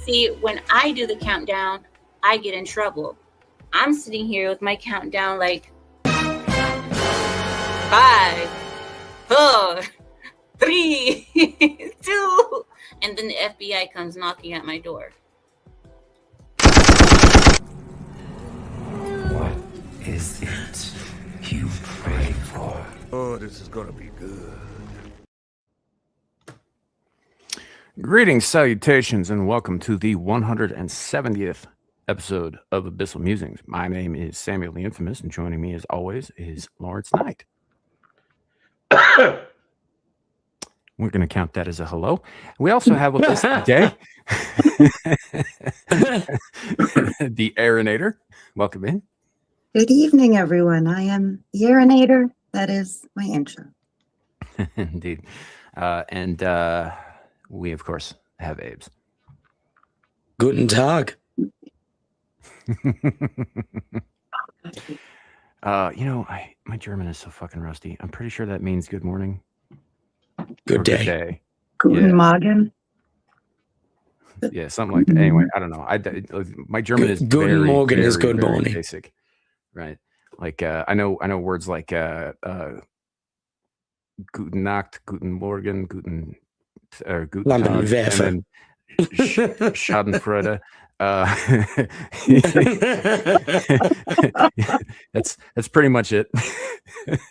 See, when I do the countdown, I get in trouble. I'm sitting here with my countdown like 5, 4, 3, 2, and then the FBI comes knocking at my door. What is it you pray for? Oh, this is gonna be good. Greetings, salutations, and welcome to the 170th episode of Abyssal Musings. My name is Samuel the Infamous, and joining me as always is Lawrence Knight. We're going to count that as a hello. We also have with us today the Aeronator. Welcome in. Good evening, everyone. I am the Aeronator. That is my intro. Indeed. And we, of course, have Abe's. Guten Tag. My German is so fucking rusty. I'm pretty sure that means good morning. Good day. Guten Morgen. Yeah, something like that. Anyway, I don't know. My German is Guten Morgen is good very morning. Basic, right? Like I know words like Guten Nacht, Guten Morgen, Guten Tag, and then Schadenfreude. That's pretty much it.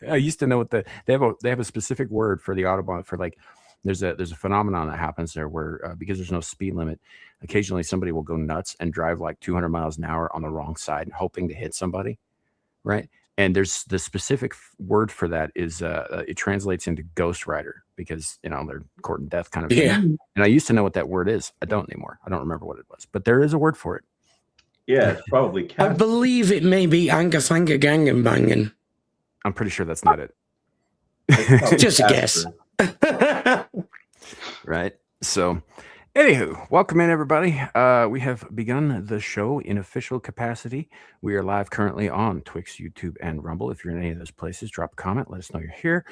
I used to know what they have a specific word for the Autobahn for, like, there's a phenomenon that happens there where because there's no speed limit, occasionally somebody will go nuts and drive like 200 miles an hour on the wrong side, hoping to hit somebody, right? And there's the specific word for that is it translates into Ghost Rider because they're courting death kind of thing. Yeah. And I used to know what that word is. I don't anymore. I don't remember what it was, but there is a word for it. Yeah, it's probably I believe it may be Anga Fanga Gangan Bangin. I'm pretty sure that's not it. Just a guess. Right. So, anywho, welcome in, everybody. We have begun the show in official capacity. We are live currently on Twix, YouTube, and Rumble. If you're in any of those places, drop a comment. Let us know you're here,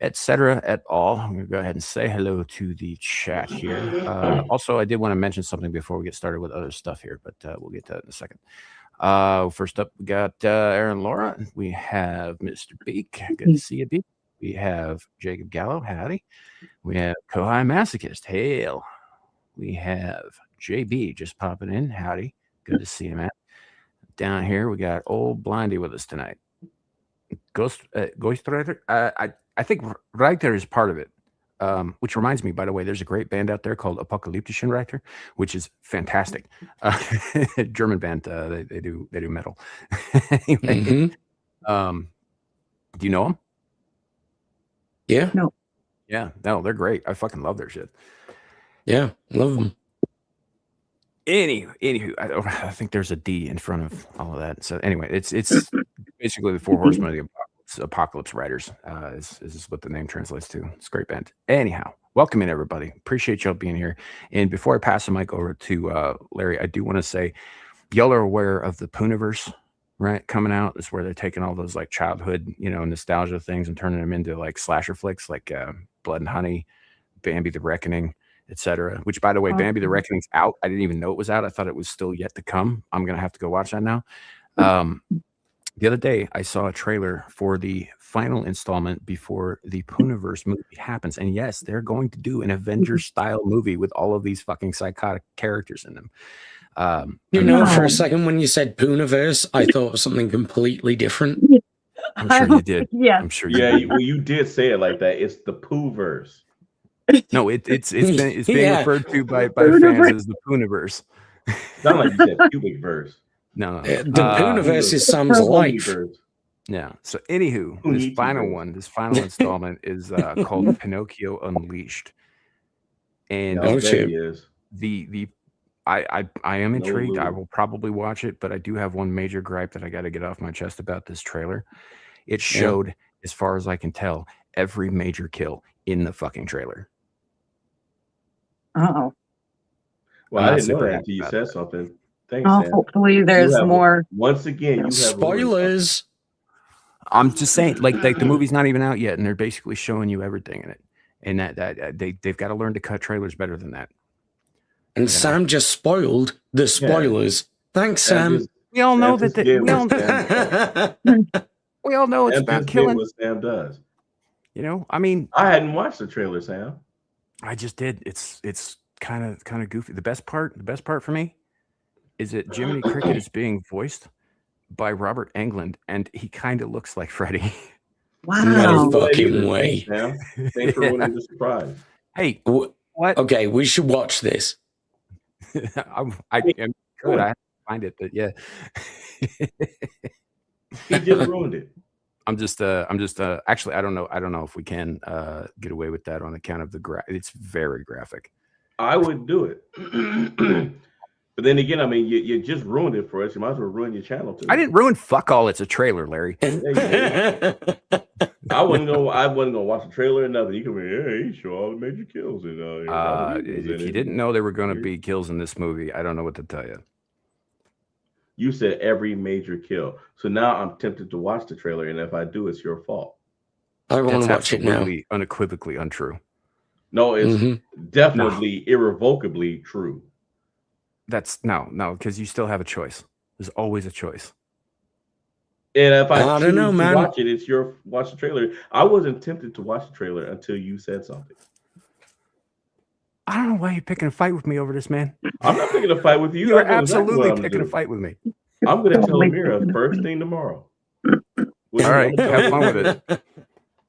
etc. et al. I'm going to go ahead and say hello to the chat here. Also, I did want to mention something before we get started with other stuff here, but we'll get to that in a second. First up, we got Aaron Laura. We have Mr. Beak. Good to see you, Beak. We have Jacob Gallo. Howdy. We have Kohai Masochist. Hail. We have JB just popping in. Howdy. Good to see you, man. Down here, we got old Blindy with us tonight. Ghost Rider. I think Reiter is part of it. Which reminds me, by the way, there's a great band out there called Apokalyptischen Reiter, which is fantastic. German band. They do metal. Anyway, do you know them? Yeah. No. Yeah. No, they're great. I fucking love their shit. Yeah, love them. Anywho, I think there's a D in front of all of that. So anyway, it's basically the Four Horsemen of the Apocalypse Riders. Is what the name translates to. It's a great band. Anyhow, welcome in, everybody. Appreciate y'all being here. And before I pass the mic over to Larry, I do want to say, y'all are aware of the Pooniverse, right? Coming out is where they're taking all those like childhood, nostalgia things and turning them into like slasher flicks, like Blood and Honey, Bambi the Reckoning, etc. Which, by the way, Bambi the Reckoning's out. I didn't even know it was out. I thought it was still yet to come. I'm gonna have to go watch that now. The other day, I saw a trailer for the final installment before the Pooniverse movie happens. And yes, they're going to do an Avengers-style movie with all of these fucking psychotic characters in them. For a second when you said Pooniverse, I thought of something completely different. I'm sure you did. Yeah. I'm sure you did. Well, you did say it like that. It's the Pooverse. No, it's being referred to by fans as the Pooniverse. Sound like you said pubic verse. No. The Pooniverse is Sam's life. Yeah. So anywho, this final installment is called Pinocchio Unleashed. And I am intrigued. I will probably watch it, but I do have one major gripe that I got to get off my chest about this trailer. It showed, as far as I can tell, every major kill in the fucking trailer. Uh-oh. Well, I didn't know that until you said something. Thanks, Sam. Hopefully there's more. Once again, you have spoilers. I'm just saying, like the movie's not even out yet, and they're basically showing you everything in it. And that they've got to learn to cut trailers better than that. And Sam just spoiled the spoilers. Thanks, Sam. We all know that. Sam We all know it's about just killing. did what Sam does. You know, I mean, I hadn't watched the trailer, Sam. I just did. It's kind of goofy. The best part for me is that Jiminy Cricket is being voiced by Robert Englund, and he kind of looks like Freddy. Wow. No fucking way. Sam. Thanks for ruining the surprise. Hey, what? Okay, we should watch this. I am good. I have to find it, but yeah. He just ruined it. I'm just actually I don't know if we can get away with that on account of it's very graphic. I would do it. But then again, I mean, you just ruined it for us. You might as well ruin your channel too. I didn't ruin fuck all. It's a trailer, Larry. I wasn't gonna watch the trailer or nothing. You can be, hey, show all the major kills. If you didn't know there were going to be kills in this movie, I don't know what to tell you. You said every major kill. So now I'm tempted to watch the trailer, and if I do, it's your fault. I want to watch it now. Unequivocally untrue. No, it's definitely irrevocably true. That's no, because you still have a choice. There's always a choice. And if I don't know, man. Watch it, it's your watch the trailer. I wasn't tempted to watch the trailer until you said something. I don't know why you're picking a fight with me over this, man. I'm not picking a fight with you. You're absolutely picking a fight with me. I'm going to tell Amira first thing tomorrow. All right, have fun with it.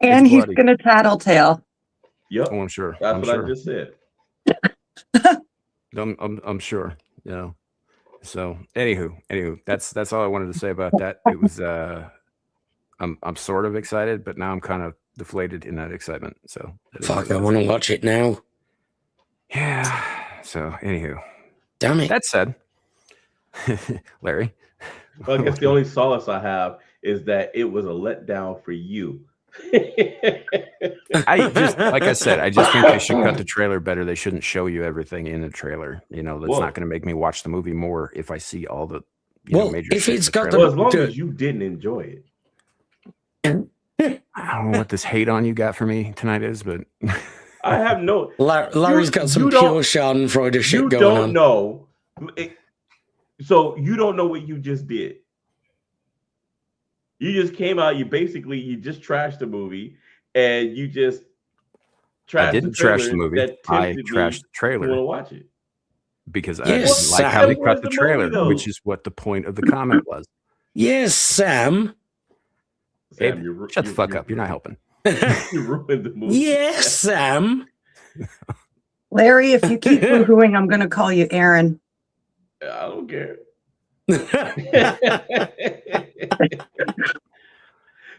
And he's going to tattletale. Yep. Oh, I'm sure. That's what I just said. I'm sure. You know. So, anywho, that's all I wanted to say about that. It was I'm sort of excited, but now I'm kind of deflated in that excitement. So, fuck, I want to watch it now. Yeah. So, anywho, damn it. That said, Larry. Well, I guess the only solace I have is that it was a letdown for you. I just think they should cut the trailer better. They shouldn't show you everything in the trailer. You know, that's not going to make me watch the movie more if I see all the major. If it's got as long as you didn't enjoy it. I don't know what this hate on you got for me tonight is, but I have no. Larry's got some pure Schadenfreude shit going on. You don't know. So you don't know what you just did. You just came out. You just trashed the movie, and you just trashed. I didn't trash the movie. I trashed the trailer. You want to watch it because I didn't like how they cut the trailer, which is what the point of the comment was. Yes, Sam. Sam, shut the fuck up. You're not helping. You ruined the movie. Yes, Sam. Larry, if you keep boohooing, I'm going to call you Aaron. I don't care.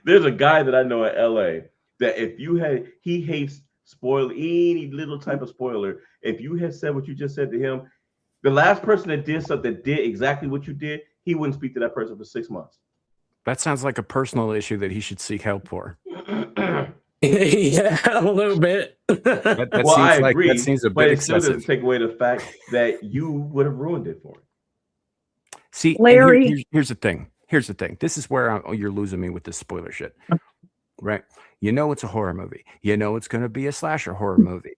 There's a guy that I know in LA that he hates any little type of spoiler. If you had said what you just said to him, the last person that did something that did exactly what you did, he wouldn't speak to that person for 6 months. That sounds like a personal issue that he should seek help for. Yeah, a little bit. I agree. That seems a bit excessive. It doesn't take away the fact that you would have ruined it for him. See, Larry, here's the thing. This is where you're losing me with this spoiler shit, right? You know it's a horror movie. You know it's going to be a slasher horror movie.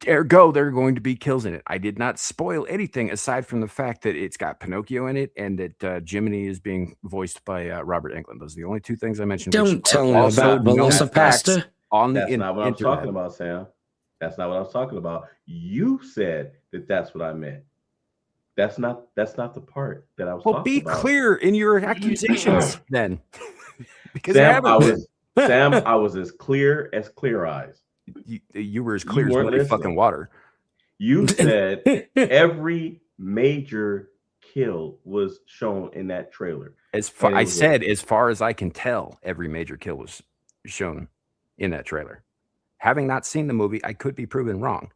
Ergo, there are going to be kills in it. I did not spoil anything aside from the fact that it's got Pinocchio in it and that Jiminy is being voiced by Robert Englund. Those are the only two things I mentioned. Don't tell him about Velocipasta. That's not what I'm talking about, Sam. That's not what I was talking about. You said that that's what I meant. That's not the part that I was talking about. Well, be clear in your accusations then. Because Sam, I was as clear as clear eyes. You were as clear as muddy fucking water. You said every major kill was shown in that trailer. As far as I can tell, every major kill was shown in that trailer. Having not seen the movie, I could be proven wrong.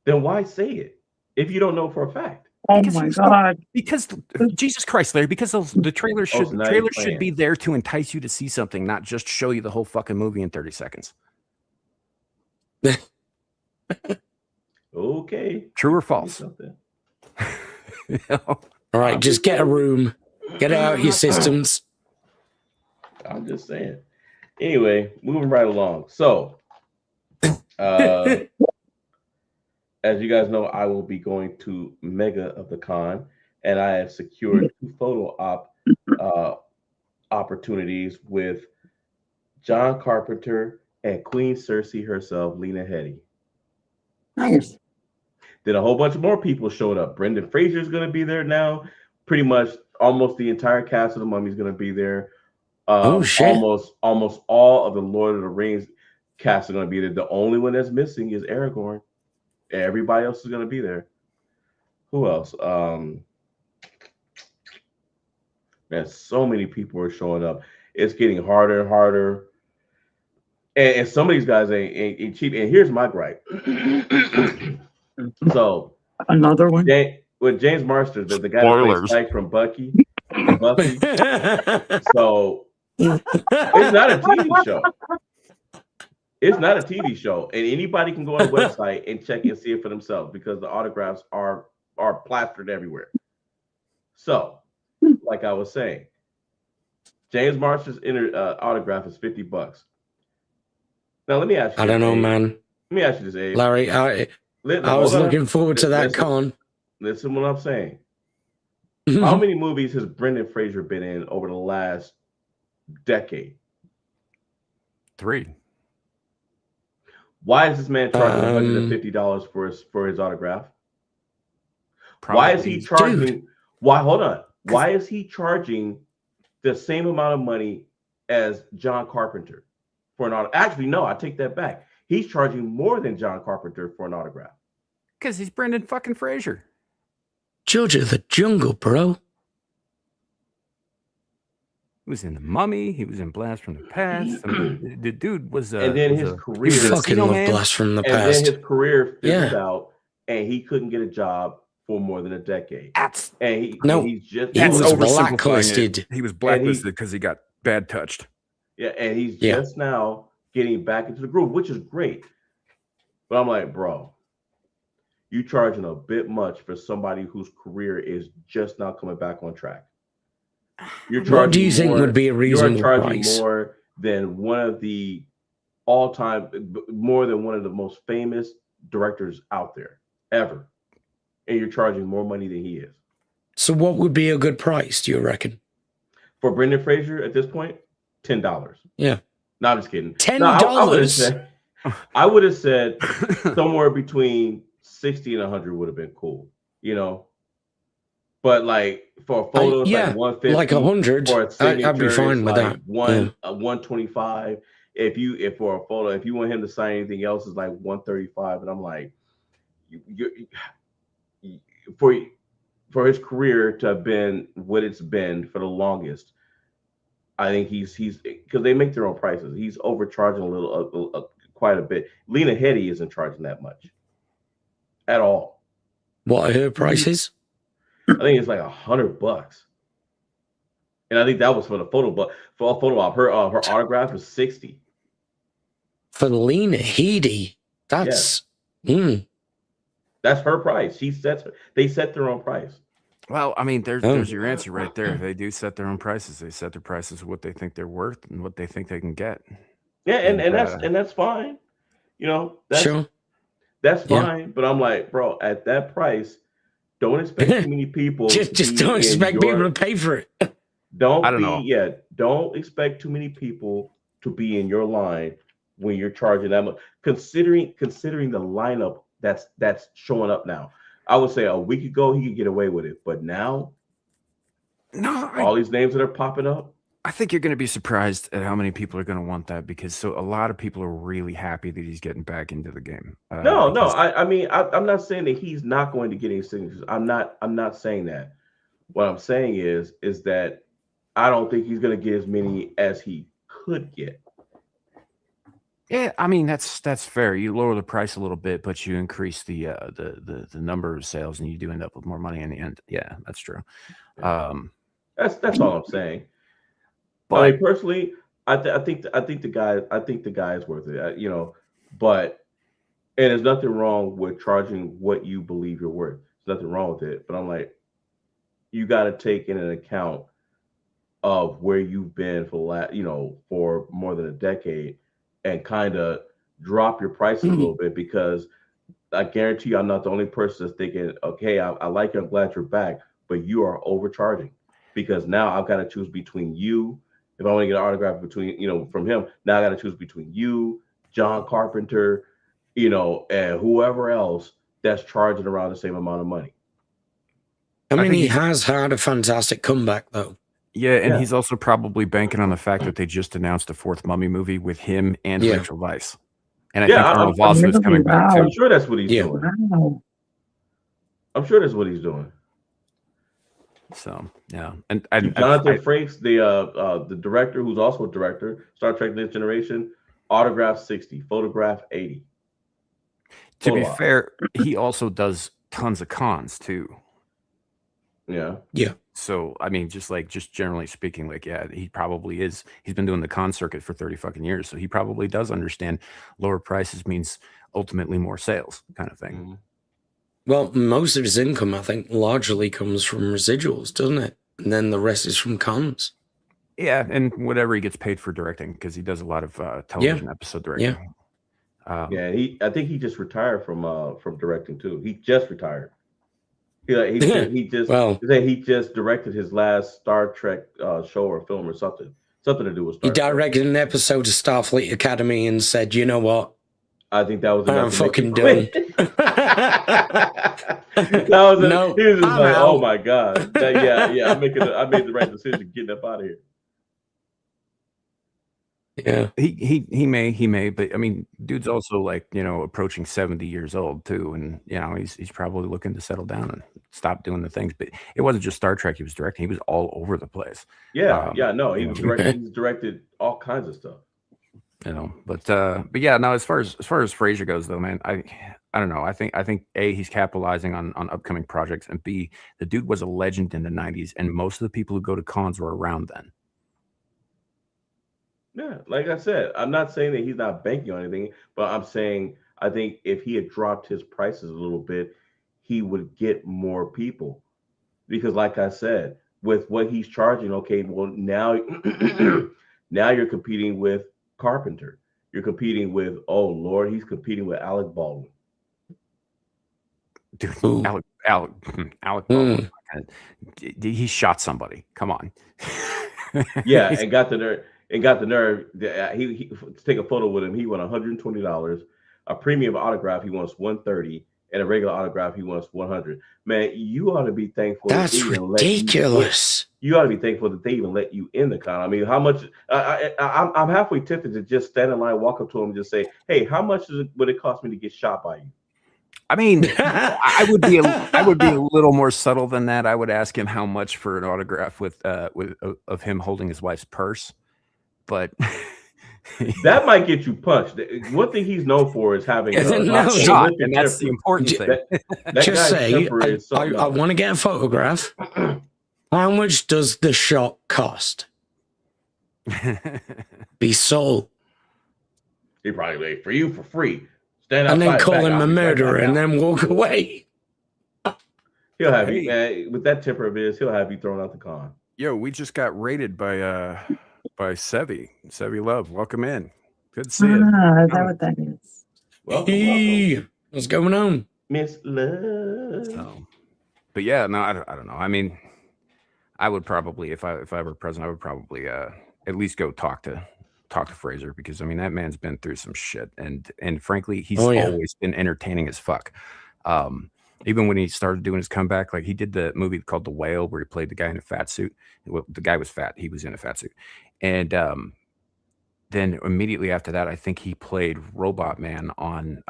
Then why say it if you don't know for a fact? Oh my God! Because Jesus Christ, Larry. Because the trailer should be there to entice you to see something, not just show you the whole fucking movie in 30 seconds. Okay. True or false? All right, just get a room. Get out your systems. I'm just saying. Anyway, moving right along. So, as you guys know, I will be going to Mega of the Con, and I have secured 2 uh, opportunities with John Carpenter and Queen Cersei herself, Lena Headey. Nice. Then a whole bunch of more people showed up. Brendan Fraser is going to be there now. Pretty much almost the entire cast of the Mummy is going to be there. Oh shit! Almost all of the Lord of the Rings cast are going to be there. The only one that's missing is Aragorn. Everybody else is going to be there. Who else? Man, so many people are showing up. It's getting harder and harder. And some of these guys ain't cheap. And here's my gripe. So Another one. with James Marsters, the guy that plays Spike from Buffy. So it's not a TV show. It's not a TV show, and anybody can go on the website and check and see it for themselves because the autographs are plastered everywhere. So, like I was saying, James Marshall's autograph is $50. Now, let me ask you. I don't know, man. Let me ask you this, Abe. Larry, I was looking forward to that con. Listen what I'm saying. How many movies has Brendan Fraser been in over the last decade? 3. Why is this man charging $150 for his autograph? Probably. Why is he charging? Dude. Hold on. Why is he charging the same amount of money as John Carpenter for an autograph? Actually, no, I take that back. He's charging more than John Carpenter for an autograph. Because he's Brendan fucking Fraser. George of the Jungle, bro. He was in The Mummy. He was in Blast from the Past. I mean, the dude was. And then his career. Fucking love Blast from the Past. And then his career fizzled out, and he couldn't get a job for more than a decade. He was blacklisted. He was blacklisted because he got bad touched. Yeah, and he's just now getting back into the groove, which is great. But I'm like, bro, you charging a bit much for somebody whose career is just now coming back on track. What do you think would be a reasonable price? You're charging more than one of the most famous directors out there ever. And you're charging more money than he is. So what would be a good price, do you reckon? For Brendan Fraser at this point, $10. Yeah. No, I'm just kidding. $10? I would have said somewhere between 60 and 100 would have been cool, you know. But like for a photo, it's like 150, like 100. For a signature, I'd be fine with like that. 125. If for a photo, if you want him to sign anything else, it's like 135. And I'm like, for his career to have been what it's been for the longest, I think he's because they make their own prices. He's overcharging a little, quite a bit. Lena Headey isn't charging that much at all. What are her prices? I think it's like $100, and I think that was for the photo. But for a photo op, her autograph was $60. For Lena Headey, that's that's her price. They set their own price. Well, I mean, there's your answer right there. They do set their own prices. They set their prices what they think they're worth and what they think they can get. Yeah, and that's fine. You know, that's fine. Yeah. But I'm like, bro, at that price, don't expect too many people. just don't expect people to pay for it. Don't expect too many people to be in your line when you're charging that much. Considering the lineup that's showing up now. I would say a week ago he could get away with it, but now, all these names that are popping up. I think you're going to be surprised at how many people are going to want that because a lot of people are really happy that he's getting back into the game. I mean, I'm not saying that he's not going to get any signatures. I'm not saying that. What I'm saying is that I don't think he's going to get as many as he could get. Yeah, I mean that's fair. You lower the price a little bit, but you increase the number of sales, and you do end up with more money in the end. Yeah, that's true. That's all I'm saying. But I mean, personally, I think the guy is worth it. You know, and there's nothing wrong with charging what you believe you're worth. There's nothing wrong with it. But I'm like, you got to take in an account of where you've been for more than a decade. And kind of drop your prices a little bit because I guarantee you, I'm not the only person that's thinking, okay, I like you, I'm glad you're back, but you are overcharging because now I've got to choose between you. If I want to get an autograph from him, now I got to choose between you, John Carpenter, and whoever else that's charging around the same amount of money. I mean, he has had a fantastic comeback, though. Yeah, and he's also probably banking on the fact that they just announced a fourth Mummy movie with him and Rachel Weisz. And I think Arnold Vosloo is coming back too. I'm sure that's what he's doing. Wow. I'm sure that's what he's doing. So yeah, and Jonathan Frakes, the director, who's also a director, Star Trek: Next Generation, autograph 60, photograph 80. To be fair, he also does tons of cons too. Yeah. So I mean, just generally speaking, he probably is. He's been doing the con circuit for 30 fucking years, so he probably does understand lower prices means ultimately more sales, kind of thing. Mm-hmm. Well, most of his income, I think, largely comes from residuals, doesn't it? And then the rest is from cons. Yeah, and whatever he gets paid for directing, because he does a lot of television episode directing. I think he just retired from directing too. He just retired. He just directed his last Star Trek show or film or something to do with Star Trek. He directed an episode of Starfleet Academy and said, "You know what? I think that was I'm fucking done." No, he was just like, "Oh my god, I made the right decision getting up out of here." Yeah, he may, but I mean, dude's also approaching 70 years old too, and he's probably looking to settle down and stop doing the things. But it wasn't just Star Trek he was directing; he was all over the place. He was directing. He's directed all kinds of stuff. But yeah, no. As far as Fraser goes, though, man, I don't know. I think A, he's capitalizing on upcoming projects, and B, the dude was a legend in the 90s, and most of the people who go to cons were around then. Yeah, like I said, I'm not saying that he's not banking on anything, but I'm saying I think if he had dropped his prices a little bit, he would get more people. Because, like I said, with what he's charging, okay, well now you're competing with Carpenter. You're competing with he's competing with Alec Baldwin. Dude, Alec Baldwin. He shot somebody. Come on. Yeah, and got the nerve. He to take a photo with him. He won $120. A premium autograph, he wants $130, and a regular autograph, he wants $100. Man, you ought to be thankful. That's ridiculous. You ought to be thankful that they even let you in the con. I mean, how much? I'm halfway tempted to just stand in line, walk up to him, and just say, "Hey, how much would it cost me to get shot by you?" I mean, I would be a little more subtle than that. I would ask him how much for an autograph of him holding his wife's purse. But that might get you punched. One thing he's known for is having a shot, and that's the important thing. That just say, I want to get a photograph. How much does the shot cost? Be sold. He probably wait for you for free. Stand and then call him a murderer and then walk away. He'll have you, man, with that temper of his, he'll have you thrown out the con. Yo, we just got raided by Sevi Love. Welcome in. Good to see you. Is that what that is? Welcome. What's going on, Miss Love? But yeah, no, I don't know. I mean, I would probably, if I were president, I would probably at least go talk to Fraser, because I mean that man's been through some shit, and frankly, he's always been entertaining as fuck. Even when he started doing his comeback, like he did the movie called The Whale, where he played the guy in a fat suit. Well, the guy was fat; he was in a fat suit, and then immediately after that, I think he played Robot Man on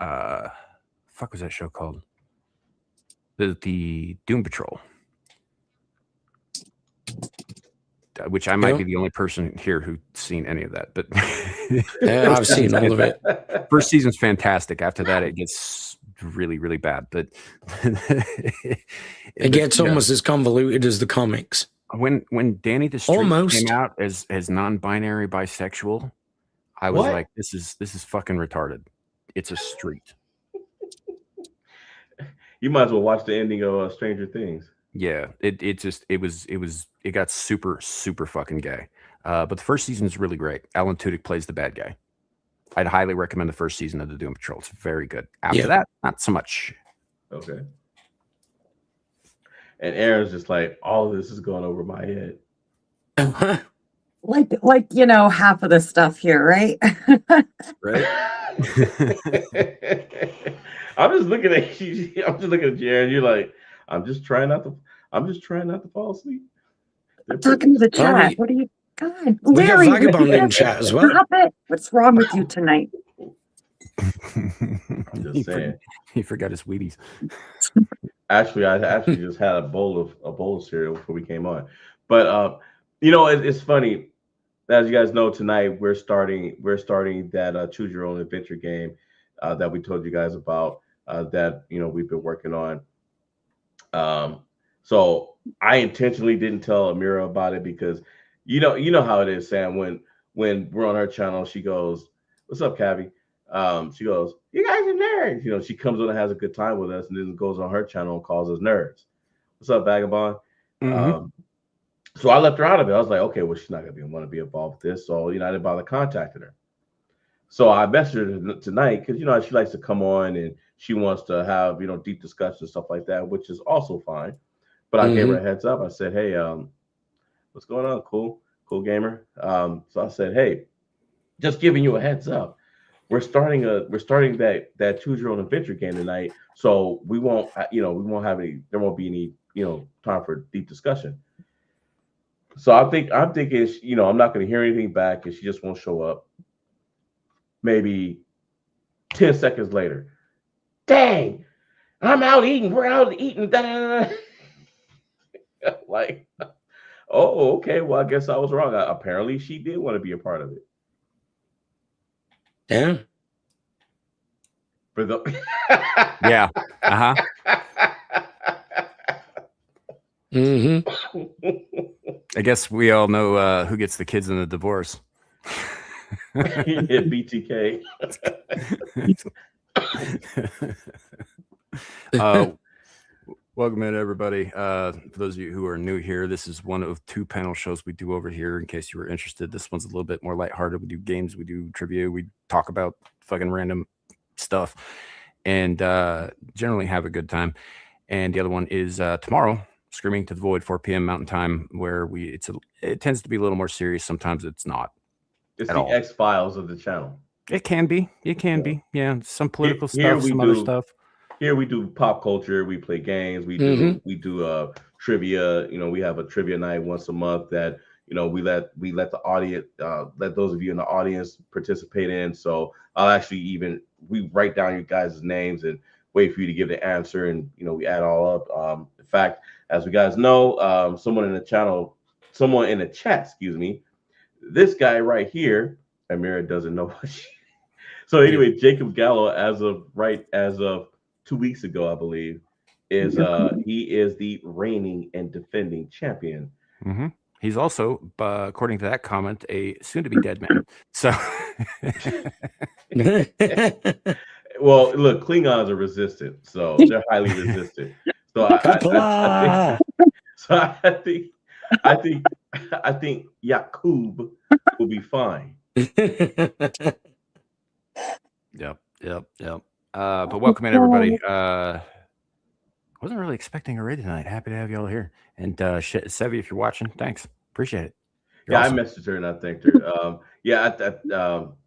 fuck was that show called? The Doom Patrol. Which I might be the only person here who's seen any of that, but yeah, I've seen all of it. First season's fantastic. After that, it gets really, really bad. But it gets almost as convoluted as the comics. When Danny the Street came out as non-binary bisexual, I was like, this is fucking retarded. It's a street. You might as well watch the ending of Stranger Things. Yeah, it got super, super fucking gay. But the first season is really great. Alan Tudyk plays the bad guy. I'd highly recommend the first season of the Doom Patrol. It's very good. After Yeah. that, not so much. Okay. And Aaron's just like, all of this is going over my head. Like half of the stuff here, right? Right? I'm just looking at you. I'm just looking at Jared. You're like, I'm just trying not to fall asleep. I'm talking to the Well, chat. What are you? God, We got Larry, Vagabond in just chat as well. stop it. What's wrong with you tonight? I'm just saying. He forgot his Wheaties. Actually, I actually just had a bowl of cereal before we came on. But it's funny. As you guys know, tonight we're starting that choose your own adventure game that we told you guys about that we've been working on. So I intentionally didn't tell Amira about it because you know how it is, Sam. When we're on her channel, she goes, "What's up, Cavi?" She goes, "You guys are nerds." She comes on and has a good time with us, and then goes on her channel and calls us nerds. What's up, Vagabond? Mm-hmm. So I left her out of it. I was like, okay, well, she's not gonna want to be involved with this, so I didn't bother contacting her. So I messaged her tonight because she likes to come on and she wants to have deep discussions and stuff like that, which is also fine. But I gave her a heads up. I said, hey, what's going on? Cool gamer. So I said, hey, just giving you a heads up. We're starting that choose your own adventure game tonight. So we won't have there won't be any time for deep discussion. So I'm thinking, I'm not going to hear anything back, and she just won't show up. Maybe 10 seconds later, dang, I'm out eating. We're out eating. Like, oh, okay. Well, I guess I was wrong. Apparently, she did want to be a part of it. Yeah. For the Yeah. Uh-huh. I guess we all know who gets the kids in the divorce. BTK. Welcome in, everybody. For those of you who are new here, this is one of 2 panel shows we do over here. In case you were interested, this one's a little bit more lighthearted. We do games, we do trivia, we talk about fucking random stuff, and generally have a good time. And the other one is tomorrow, Screaming to the Void, 4 p.m. Mountain Time, where it tends to be a little more serious. Sometimes it's not. It's the X-Files of the channel. It can be. Yeah, some political stuff, some other stuff. Here we do pop culture. We play games. We do trivia. We have a trivia night once a month that we let the audience, let those of you in the audience participate in. So we write down you guys' names and wait for you to give the answer, and we add all up. In fact, as you guys know, someone in the chat, excuse me, this guy right here, Amira doesn't know what she. So anyway, Jacob Gallo, as of 2 weeks ago, I believe, is he is the reigning and defending champion. Mm-hmm. He's also, according to that comment, a soon-to-be dead man. So, well, look, Klingons are resistant, so they're highly resistant. So I think Yakub will be fine. Yep. But welcome in, everybody. Wasn't really expecting a raid tonight. Happy to have you all here. And Sevi, if you're watching, thanks. Appreciate it. You're awesome. I messaged her and I thanked her.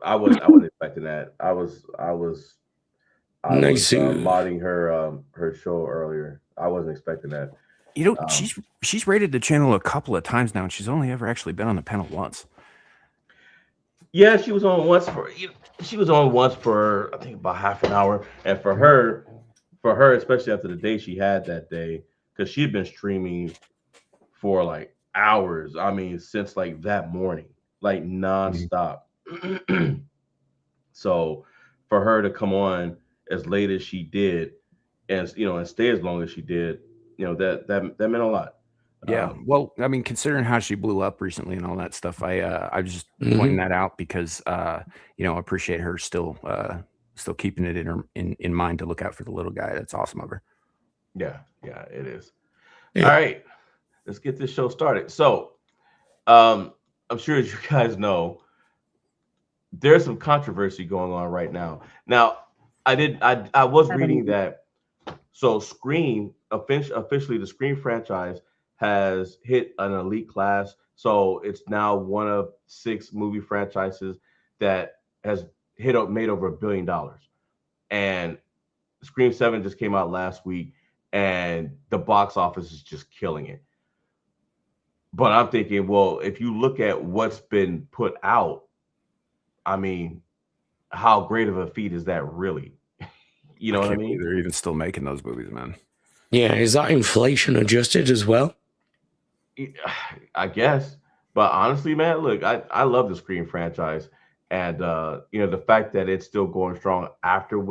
I wasn't expecting that. I was modding her show earlier. I wasn't expecting that. She's raided the channel a couple of times now, and she's only ever actually been on the panel once. Yeah, she was on once for I think about half an hour, and for her, especially after the day she had that day, because she had been streaming for like hours. I mean, since like that morning, like nonstop. So for her to come on as late as she did, and stay as long as she did, that meant a lot. Yeah, well, I mean, considering how she blew up recently and all that stuff, I was just pointing that out because I appreciate her still keeping it in mind to look out for the little guy. That's awesome of her. Yeah, it is. Yeah. All right, let's get this show started. So, I'm sure as you guys know, there's some controversy going on right now. Now, I was reading that. So Scream officially the Scream franchise has hit an elite class. So it's now one of 6 movie franchises that has made over $1 billion. And Scream 7 just came out last week, and the box office is just killing it. But I'm thinking, well, if you look at what's been put out, I mean, how great of a feat is that really? You know I what I can't believe mean? they're even still making those movies, man. Yeah, is that inflation adjusted as well? I guess. But honestly, man, look, I love the Scream franchise. And the fact that it's still going strong after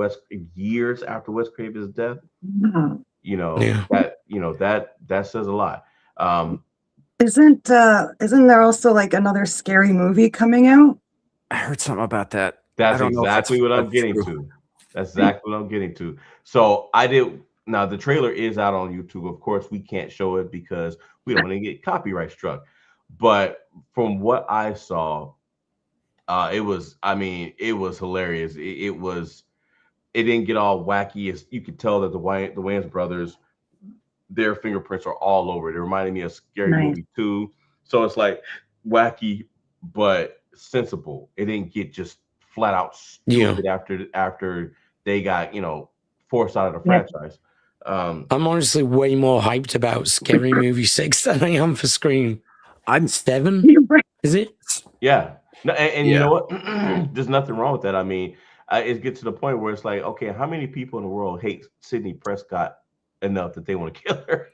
years after Wes Craven's death, Wow. Yeah. that says a lot. Isn't there also like another scary movie coming out? I heard something about that. That's I don't know if exactly what I'm that's getting true. to. That's exactly what I'm getting to. So now the trailer is out on YouTube. Of course, we can't show it because we don't want to get copyright struck. But from what I saw, it was hilarious. It didn't get all wacky. You could tell that the Wayans brothers, their fingerprints are all over it. It reminded me of Scary Nice. Movie 2. So it's like wacky but sensible. It didn't get just flat out stupid after they got, forced out of the Yeah. franchise. I'm honestly way more hyped about Scary Movie 6 than I am for Scream. I'm 7? You're right. Is it? Yeah. No, and you Yeah. know what? There's nothing wrong with that. I mean, it gets to the point where it's like, okay, how many people in the world hate Sydney Prescott enough that they want to kill her?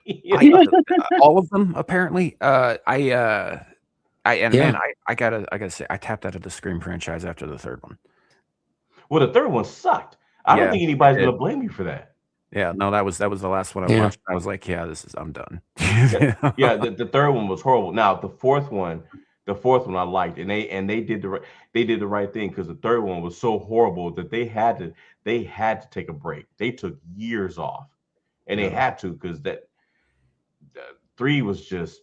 all of them apparently. Man, I gotta say, I tapped out of the Scream franchise after the third one. Well, the third one sucked. I don't Yeah, think anybody's it did. gonna blame you for that. Yeah, no, that was the last one I Yeah. watched. I was like, yeah, I'm done. Yeah, the third one was horrible. Now the fourth one I liked, and they did the right thing, because the third one was so horrible that they had to take a break. They took years off, and they Yeah. had to, because that 3 was just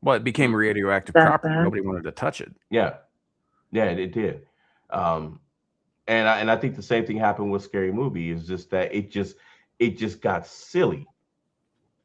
Well, it became radioactive That property. bad? Nobody wanted to touch it. yeah it did. And I think the same thing happened with Scary Movie. Is just that it just got silly,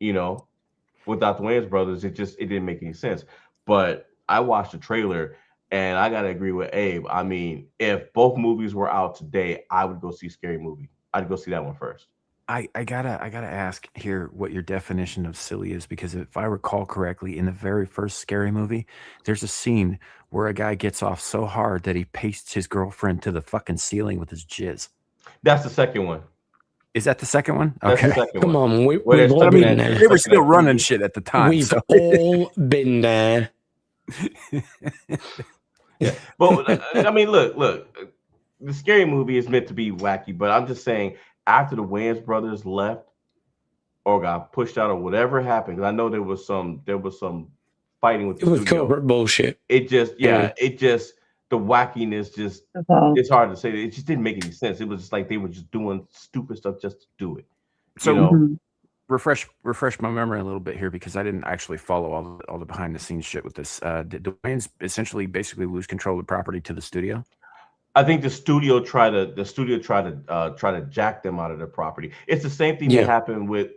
without the Wayans brothers. It didn't make any sense. But I watched the trailer, and I gotta agree with Abe. I mean, if both movies were out today, I would go see Scary Movie. I'd go see that one first. I gotta ask here what your definition of silly is, because if I recall correctly, in the very first Scary Movie, there's a scene where a guy gets off so hard that he pastes his girlfriend to the fucking ceiling with his jizz. That's the second one. Is that the second one? That's Okay. the second Come one. on, Where we've they're all stuck in been that- there. They were stuck in still that running TV. shit at the time. We've so- all been there. Yeah, but I mean, look, the Scary Movie is meant to be wacky, but I'm just saying, after the Wayans brothers left or got pushed out or whatever happened, 'cause I know there was some fighting with It the was studio. corporate bullshit. It just the wackiness just, Evolved. it's hard to say. It just didn't make any sense. It was just like they were just doing stupid stuff just to do it. So Mhm. refresh my memory a little bit here, because I didn't actually follow all the behind the scenes shit with this. Did the Wayans essentially basically lose control of the property to the studio? I think the studio tried to jack them out of their property. It's the same thing Yeah. that happened what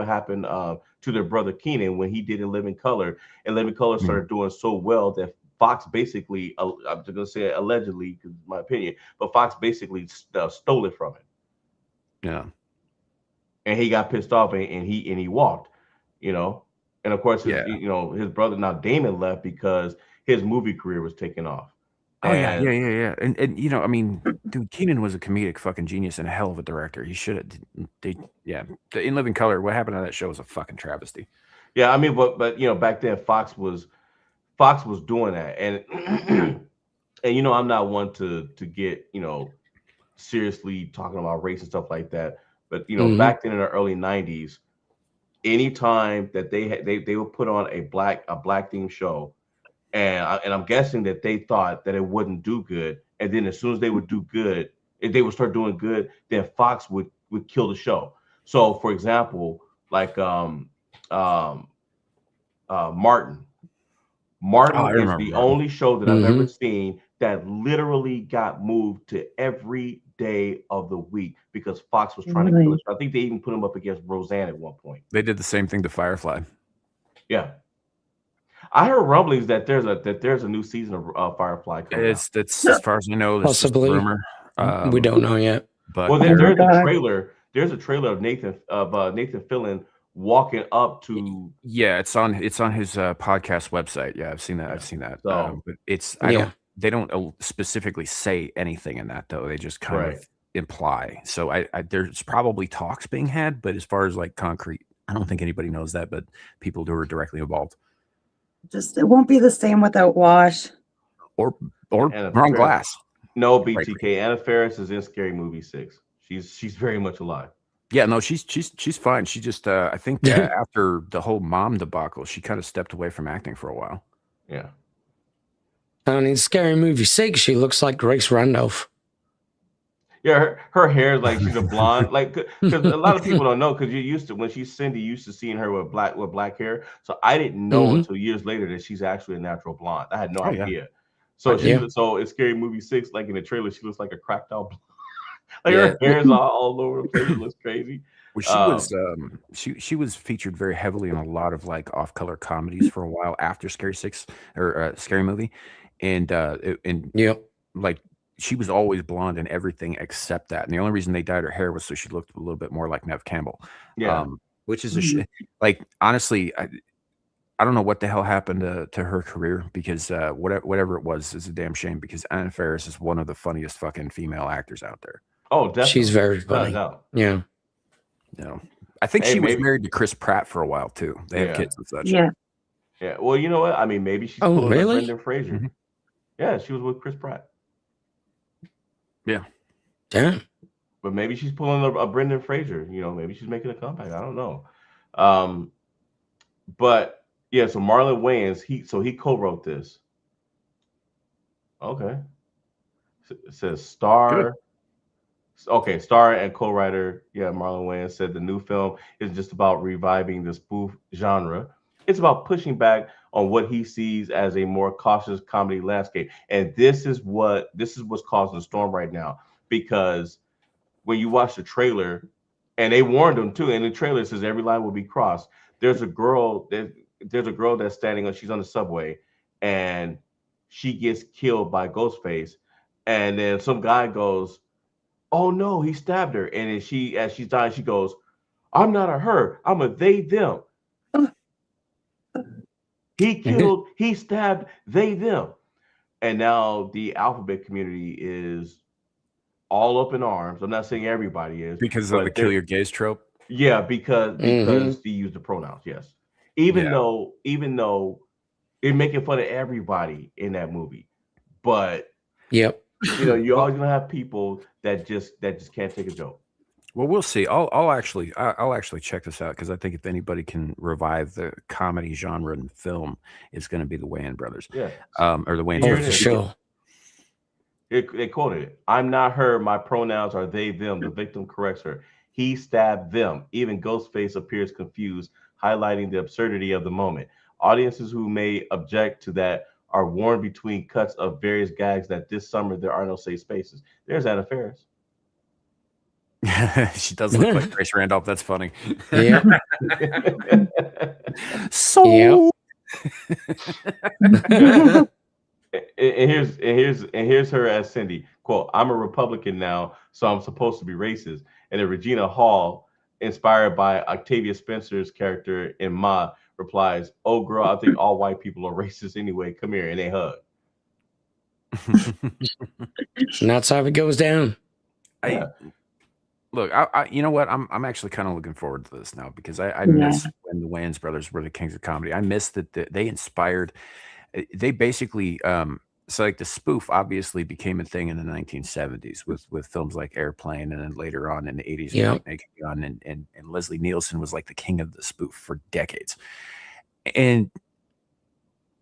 happened to their brother Keenan when he did In Living Color. And Living Color started doing so well that Fox basically, I'm just gonna say it allegedly, because my opinion, but Fox basically stole it from him, Yeah. and he got pissed off, and he walked, And of course, Yeah. his brother, now Damon, left because his movie career was taking off. Oh yeah. And And I mean, dude, Keenan was a comedic fucking genius and a hell of a director. He should have. The In Living Color. What happened to that show was a fucking travesty. yeah, I mean, but back then Fox was doing that, and and I'm not one to get seriously talking about race and stuff like that, but Mhm. back then in the early '90s, anytime that they would put on a black themed show, and I'm guessing that they thought that it wouldn't do good, and then as soon as they would do good, if they would start doing good, then Fox would kill the show. So, for example, like Martin. Oh, I Martin is remember the Martin. only show that I've ever seen that literally got moved to every day of the week because Fox was trying to kill Really? it. I think they even put him up against Roseanne at one point. They did the same thing to Firefly. Yeah, I heard rumblings that there's a new season of Firefly coming out. It's as far as I know, it's just a Possibly. rumor. We don't know yet. But Well, Oh there's my a God. trailer. There's a trailer of Nathan Fillion walking up to. yeah, it's on his podcast website. Yeah, I've seen that. Yeah. I've seen that. So- But it's Yeah. they don't specifically say anything in that though. They just kind Right. of imply. So I there's probably talks being had, but as far as like concrete, I don't think anybody knows that, but people who are directly involved Just it won't be the same without Wash. or And a Ron trailer. Glass. No, BTK. Anna Faris is in Scary Movie 6. She's very much alive. Yeah, no, she's fine. She just I think after the whole mom debacle, she kind of stepped away from acting for a while. Yeah. And in Scary Movie 6, she looks like Grace Randolph. Yeah, her hair is like she's a blonde, like because a lot of people don't know because you used to when she's Cindy, you used to seeing her with black hair. So I didn't know Mhm. until years later that she's actually a natural blonde. I had no Oh, yeah. idea. So Yeah. so in Scary Movie 6, like in the trailer, she looks like a cracked out blonde. Like Yeah. her hair is all over the place. It looks crazy. Well, she was featured very heavily in a lot of like off-color comedies for a while after Scary 6 or Scary Movie, and Yep. like she was always blonde in everything except that. And the only reason they dyed her hair was so she looked a little bit more like Nev Campbell. Yeah. Which is like honestly, I don't know what the hell happened to her career because whatever it was is a damn shame because Anna Faris is one of the funniest fucking female actors out there. Oh, definitely. She's very Without a funny. doubt. Yeah. You know, I think Hey, she was maybe- married to Chris Pratt for a while too. They have Yeah. kids and such. Yeah. Yeah. Well, you know what? I mean, maybe she's Oh, pulling really? a Brendan Fraser. Mhm. Yeah, she was with Chris Pratt. Damn. But maybe she's pulling a Brendan Fraser. You know, maybe she's making a comeback. I don't know. But yeah, so Marlon Wayans, he co-wrote this. Okay. It says star. Okay, star and co-writer. Yeah, Marlon Wayans said the new film is just about reviving the spoof genre. It's about pushing back on what he sees as a more cautious comedy landscape. And this is what's causing the storm right now. Because when you watch the trailer, and they warned them too, and the trailer says every line will be crossed. There's a girl that's standing on, she's on the subway, and she gets killed by Ghostface. And then some guy goes, "Oh no, he stabbed her." And then as she's dying, she goes, "I'm not a her, I'm a they, them." He stabbed they, them. And now the alphabet community is all up in arms. I'm not saying everybody is. Because of but the kill your gays trope. Yeah, because he used the pronouns, yes. Even though they're making fun of everybody in that movie. But Yep. you know, you're always gonna have people that just can't take a joke. Well, we'll see. I'll actually check this out because I think if anybody can revive the comedy genre in film, it's going to be the Wayans brothers. Yeah. Or the Wayans Here Oh, it brothers. for is. sure. They quoted it. "I'm not her. My pronouns are they, them." The victim corrects her. "He stabbed them." Even Ghostface appears confused, highlighting the absurdity of the moment. Audiences who may object to that are warned between cuts of various gags that this summer there are no safe spaces. There's Anna Faris. She does look like Grace Randolph. That's funny. Yeah. So and here's her as Cindy. Quote, "I'm a Republican now, so I'm supposed to be racist." And then Regina Hall, inspired by Octavia Spencer's character in Ma, replies, "Oh girl, I think all white people are racist anyway. Come here," and they hug. And that's how it goes down. Look, I you know what? I'm actually kind of looking forward to this now because I miss when the Wayans brothers were the kings of comedy. I miss that they inspired. They basically so like the spoof obviously became a thing in the 1970s with films like Airplane, and then later on in the 80s, Yeah. Naked Gun, and Leslie Nielsen was like the king of the spoof for decades. And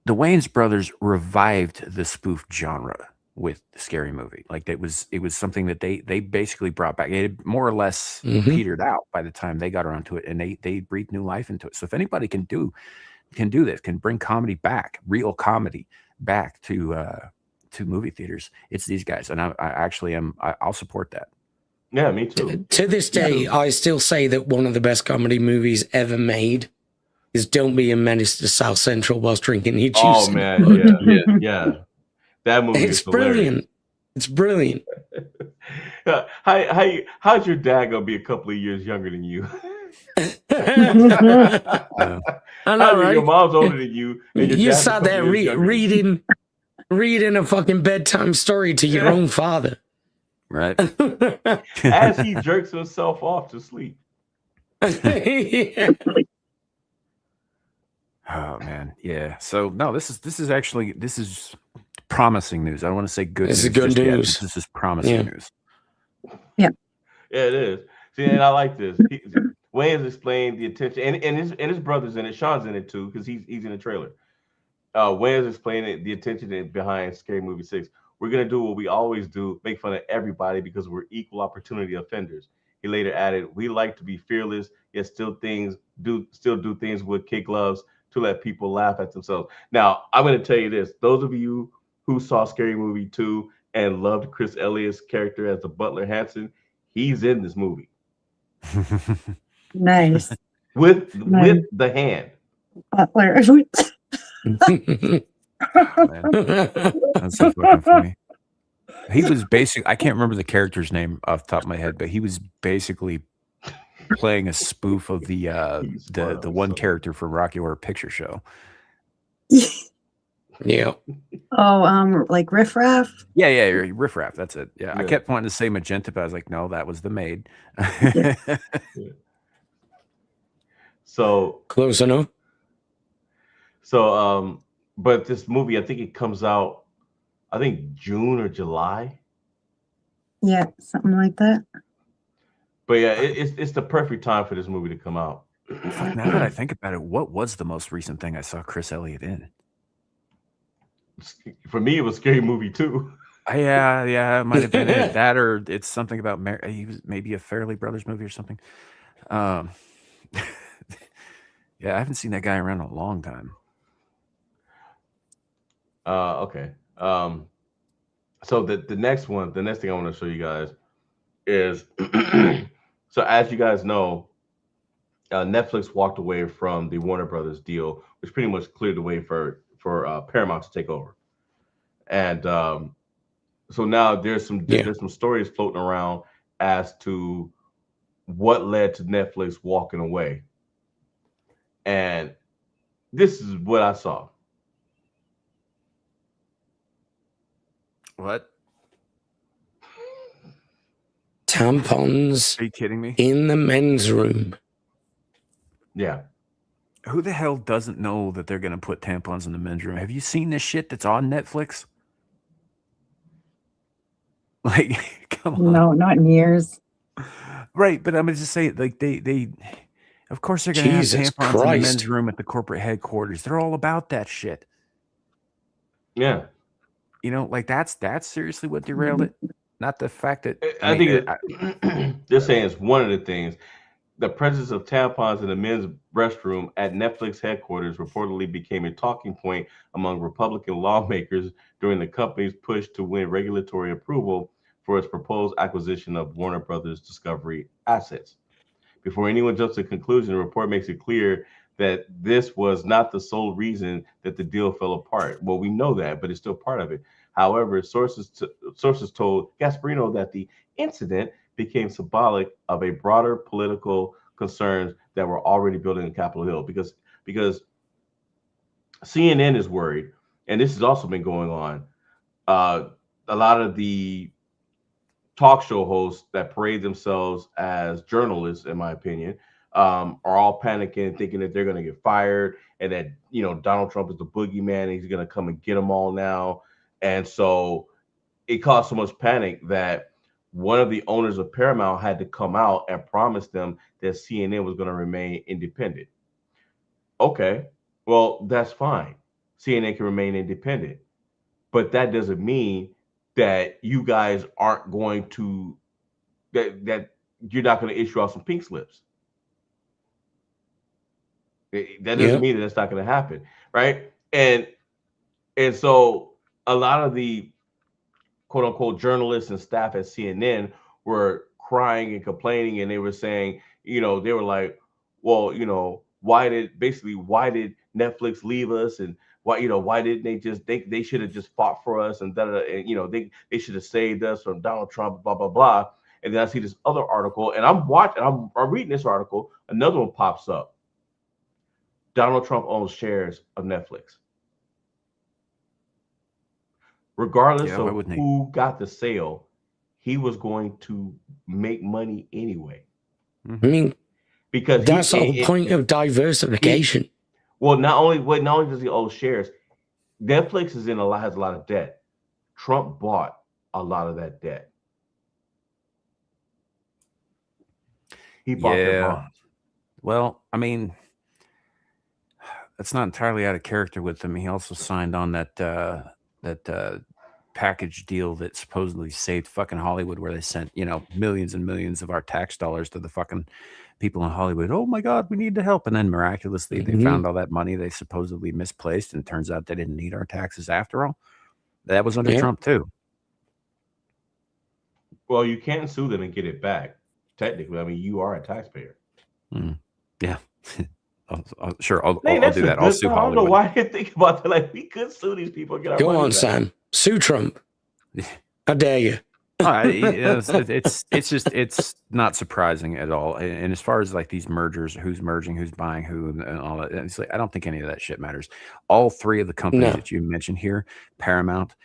the Wayans brothers revived the spoof genre with the Scary Movie. Like it was something that they basically brought back. It had more or less petered out by the time they got around to it, and they breathed new life into it. So if anybody can do this, can bring comedy back, real comedy back to to movie theaters, it's these guys, and I actually am. I'll support that. Yeah, me too. To this day, I still say that one of the best comedy movies ever made is Don't Be a Menace to South Central whilst drinking your juice. Oh man, yeah. That movie It's is hilarious. brilliant. It's brilliant. How's your dad gonna be a couple of years younger than you? I know, right? Your mom's older than you, and your You dad's a sat couple there years younger than you. reading a fucking bedtime story to your own father. Right. As he jerks himself off to sleep. Yeah. Oh man, yeah. So no, this is promising news. I don't want to say good This news. is good just yet. news. This is promising Yeah. news. Yeah, it is. See, and I like this. Wayne has explained the attention, and his brother's in it. Sean's in it too, because he's in the trailer. Wayne has explained the attention behind Scary Movie 6. We're gonna do what we always do, make fun of everybody because we're equal opportunity offenders. He later added, "We like to be fearless, yet still do things with kid gloves to let people laugh at themselves." Now, I'm gonna tell you this: those of you who saw Scary Movie 2 and loved Chris Elliott's character as the Butler Hanson, he's in this movie Nice. with the hand. Butler. Oh, man. That's so fucking funny. He was I can't remember the character's name off the top of my head, but he was basically playing a spoof of the one character for Rocky Horror Picture Show. Yeah. Oh, like Riff Raff? Yeah, Riff Raff. That's it. Yeah, I kept wanting to say Magenta, but I was like, no, that was the maid. So close enough. So, but this movie, I think it comes out, I think June or July. Yeah, something like that. But yeah, it's the perfect time for this movie to come out. Now that I think about it, what was the most recent thing I saw Chris Elliott in? For me, it was Scary Movie 2. Yeah, it might have been it. That, or it's something about he was maybe a Fairley Brothers movie or something. Yeah, I haven't seen that guy around in a long time. Okay. So the next thing I want to show you guys is so as you guys know, Netflix walked away from the Warner Brothers deal, which pretty much cleared the way for Paramount to take over. And so now there's some stories floating around as to what led to Netflix walking away. And this is what I saw. What? Tampons. Are you kidding me? In the men's room. Yeah. Who the hell doesn't know that they're going to put tampons in the men's room? Have you seen this shit that's on Netflix? Like, come on. No, not in years. Right, but I'm going to just say, like, they of course they're going to have tampons in the men's room at the corporate headquarters. They're all about that shit. Yeah. You know, like that's seriously what derailed it. Not the fact that I think they're saying it's one of the things. The presence of tampons in the men's restroom at Netflix headquarters reportedly became a talking point among Republican lawmakers during the company's push to win regulatory approval for its proposed acquisition of Warner Brothers Discovery assets. Before anyone jumps to a conclusion, the report makes it clear that this was not the sole reason that the deal fell apart. Well, we know that, but it's still part of it. However, sources told Gasparino that the incident became symbolic of a broader political concerns that were already building in Capitol Hill, because CNN is worried, and this has also been going on. A lot of the talk show hosts that parade themselves as journalists, in my opinion, are all panicking, thinking that they're going to get fired, and that Donald Trump is the boogeyman, and he's going to come and get them all now. And so it caused so much panic that one of the owners of Paramount had to come out and promise them that CNN was going to remain independent. Okay, well, that's fine. CNN can remain independent, but that doesn't mean that you guys aren't going to, that you're not going to issue out some pink slips. That doesn't mean that that's not going to happen, right? And so a lot of the quote unquote journalists and staff at CNN were crying and complaining, and they were saying, they were like, well, why did Netflix leave us, and why didn't they should have just fought for us, and and they should have saved us from Donald Trump, blah blah blah. And then I see this other article, and I'm reading this article. Another one pops up. Donald Trump owns shares of Netflix. Regardless of who got the sale, he was going to make money anyway. I mean, because that's the whole point of diversification. Not only does he own shares, Netflix has a lot of debt. Trump bought a lot of that debt. He bought their bonds. Well, I mean, that's not entirely out of character with him. He also signed on that package deal that supposedly saved fucking Hollywood, where they sent millions and millions of our tax dollars to the fucking people in Hollywood. Oh my God, we need the help. And then miraculously they found all that money they supposedly misplaced, and it turns out they didn't need our taxes after all. That was under Trump too. Well, you can't sue them and get it back. Technically, I mean, you are a taxpayer. Yeah. Sure, I'll do that. I'll sue Hollywood. I don't know why I didn't think about that. Like, we could sue these people and get our money Go on, back. Sam. Sue Trump. How dare you? It's not surprising at all. And as far as like these mergers, who's merging, who's buying who, and all that, it's like I don't think any of that shit matters. All three of the companies that you mentioned here, Paramount,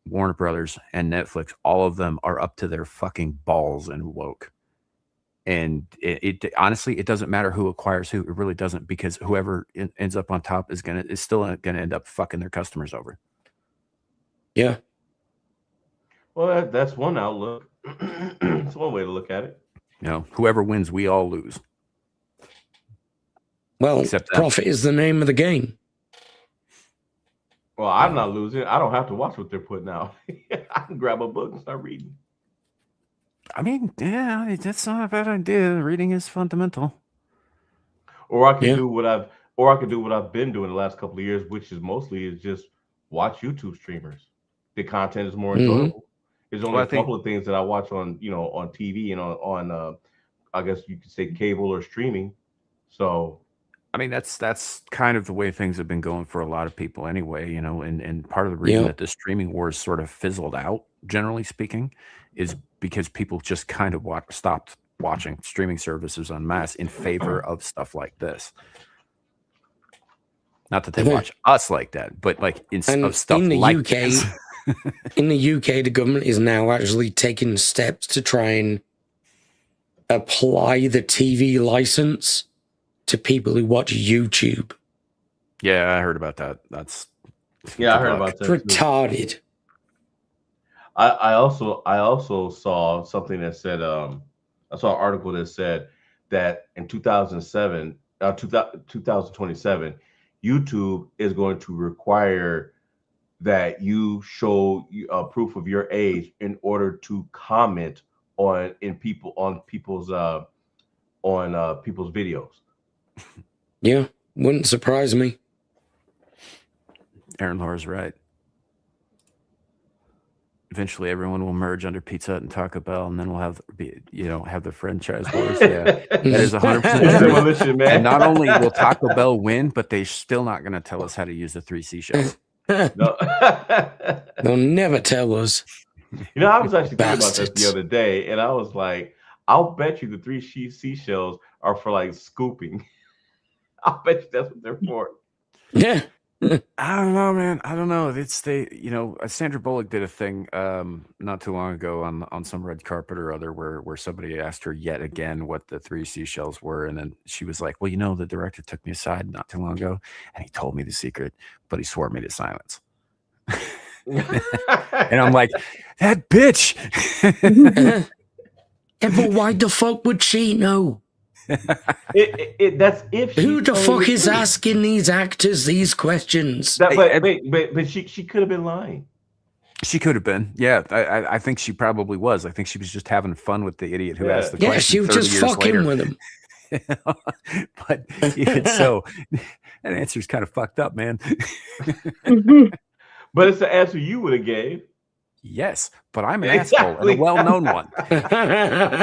Warner Brothers, and Netflix, all of them are up to their fucking balls and woke. And it honestly, it doesn't matter who acquires who. It really doesn't, because whoever ends up on top is still gonna end up fucking their customers over. Yeah. Well, that's one outlook. It's one way to look at it. Whoever wins, we all lose. Well, profit is the name of the game. Well, I'm not losing. I don't have to watch what they're putting out. I can grab a book and start reading. I mean, yeah, that's not a bad idea. Reading is fundamental. Or I can do what I've been doing the last couple of years, which is mostly just watch YouTube streamers. The content is more enjoyable. There's only a couple of things that I watch on TV and on I guess you could say cable or streaming. So I mean, that's kind of the way things have been going for a lot of people anyway, and part of the reason that the streaming wars sort of fizzled out, generally speaking, is because people just kind of stopped watching streaming services en masse in favor of stuff like this. Not that they watch us like that, but like of stuff in the like UK, this. In the UK, the government is now actually taking steps to try and apply the TV license to people who watch YouTube. Yeah, I heard about that. That's I heard about that. Retarded. I also saw something that said I saw an article that said that in 2027, YouTube is going to require that you show proof of your age in order to comment on people's videos. Yeah, wouldn't surprise me. Aaron Laura's right. Eventually, everyone will merge under Pizza Hut and Taco Bell, and then we'll have the franchise wars. Yeah, that is 100%. Man. And not only will Taco Bell win, but they're still not going to tell us how to use the 3 seashells. No. They'll never tell us. I was actually thinking about this the other day, and I was like, I'll bet you the 3 seashells are for like scooping. I'll bet you that's what they're for. Yeah. I don't know, man. I don't know. Sandra Bullock did a thing not too long ago on some red carpet or other where somebody asked her yet again what the 3 seashells were, and then she was like, well, the director took me aside not too long ago and he told me the secret, but he swore me to silence. And I'm like, that bitch. But why the fuck would she know? That's if who the fuck is asking these actors these questions? But she could have been lying. She could have been. Yeah, I think she probably was. I think she was just having fun with the idiot who asked the question. Yeah, she was just fucking with him. But even so, that answer's kind of fucked up, man. But it's the answer you would have gave. Yes, but I'm an asshole and a well-known one.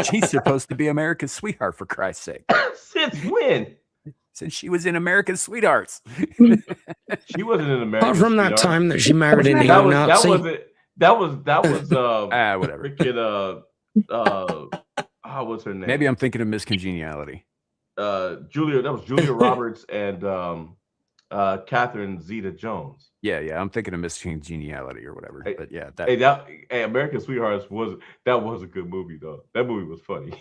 She's supposed to be America's sweetheart, for Christ's sake. Since when? Since she was in America's Sweethearts. She wasn't in America. Apart from that time that she married a that neo-Nazi. Whatever. Freaking what's her name? Maybe I'm thinking of Miss Congeniality. That was Julia Roberts and Catherine Zeta-Jones. Yeah, I'm thinking of Miss Congeniality or whatever. But yeah, American Sweethearts was a good movie though. That movie was funny.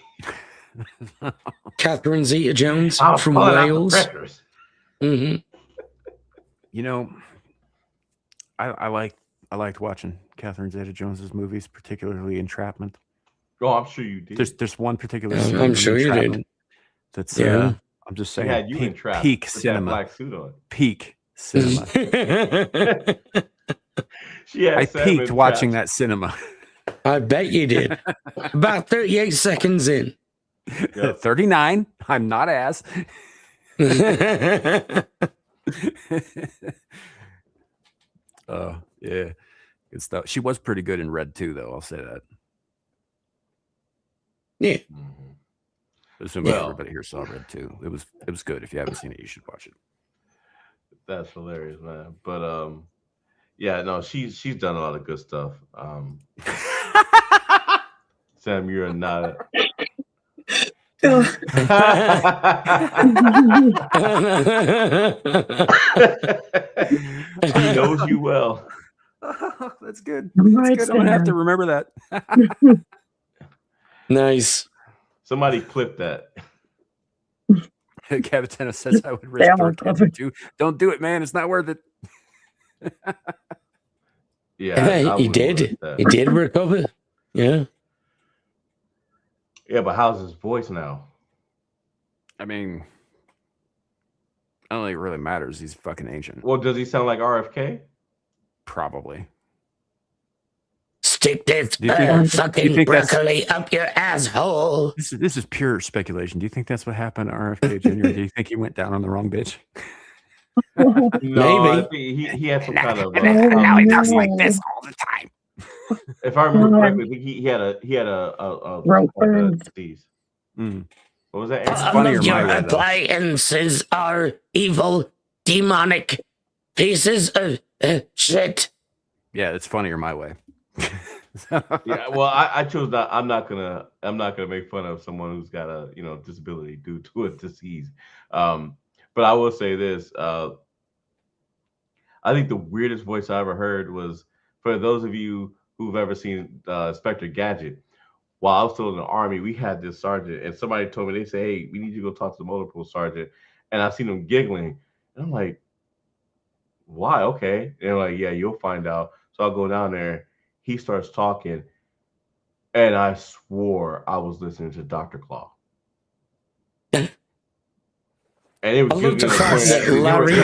Catherine Zeta-Jones from Wales. Mm-hmm. You know, I liked watching Catherine Zeta-Jones's movies, particularly Entrapment. Oh, I'm sure you did. There's one particular. I'm sure you did. That's I'm just saying. Had you entrapped peak with cinema. That black suit on. Peak cinema. I peaked watching that cinema. I bet you did. About 38 seconds in. Yep. 39. I'm not ass. Yeah, good stuff. She was pretty good in Red too, though. I'll say that. Yeah. Assuming everybody here saw Red too. It was good. If you haven't seen it, you should watch it. That's hilarious, man. But yeah, no, she's done a lot of good stuff. Sam, you're not. Oh, He knows you well. Oh, that's good. Right, That's good. I'm gonna have to remember that. Nice. Somebody clip that. Cavatena says I would risk Damn, throat cancer Kevin. too. Don't do it, man. It's not worth it. Yeah, He did. He did recover. Yeah. Yeah, but how's his voice now? I mean, I don't think it really matters. He's fucking ancient. Well, does he sound like RFK? Probably. Stick this Do you think fucking that's- broccoli up your asshole. This is pure speculation. Do you think that's what happened to RFK Jr.? Do you think he went down on the wrong bitch? No, Maybe. I think he had some kind of. Now he talks like this all the time. If I remember correctly, I think he had a Rope like a burns. disease. Mm. What was that? It's All funnier of your my way, though. appliances are evil, demonic pieces of shit. Yeah, it's funnier my way. Yeah, well, I chose not. I'm not gonna make fun of someone who's got a disability due to a disease. But I will say this: I think the weirdest voice I ever heard was for those of you who've ever seen Inspector Gadget. While I was still in the Army, we had this sergeant, and somebody told me, they say, "Hey, we need you to go talk to the motor pool sergeant." And I seen him giggling, and I'm like, "Why? Okay." And they're like, "Yeah, you'll find out." So I'll go down there. He starts talking, and I swore I was listening to Dr. Claw. And it was I love the fact that Larry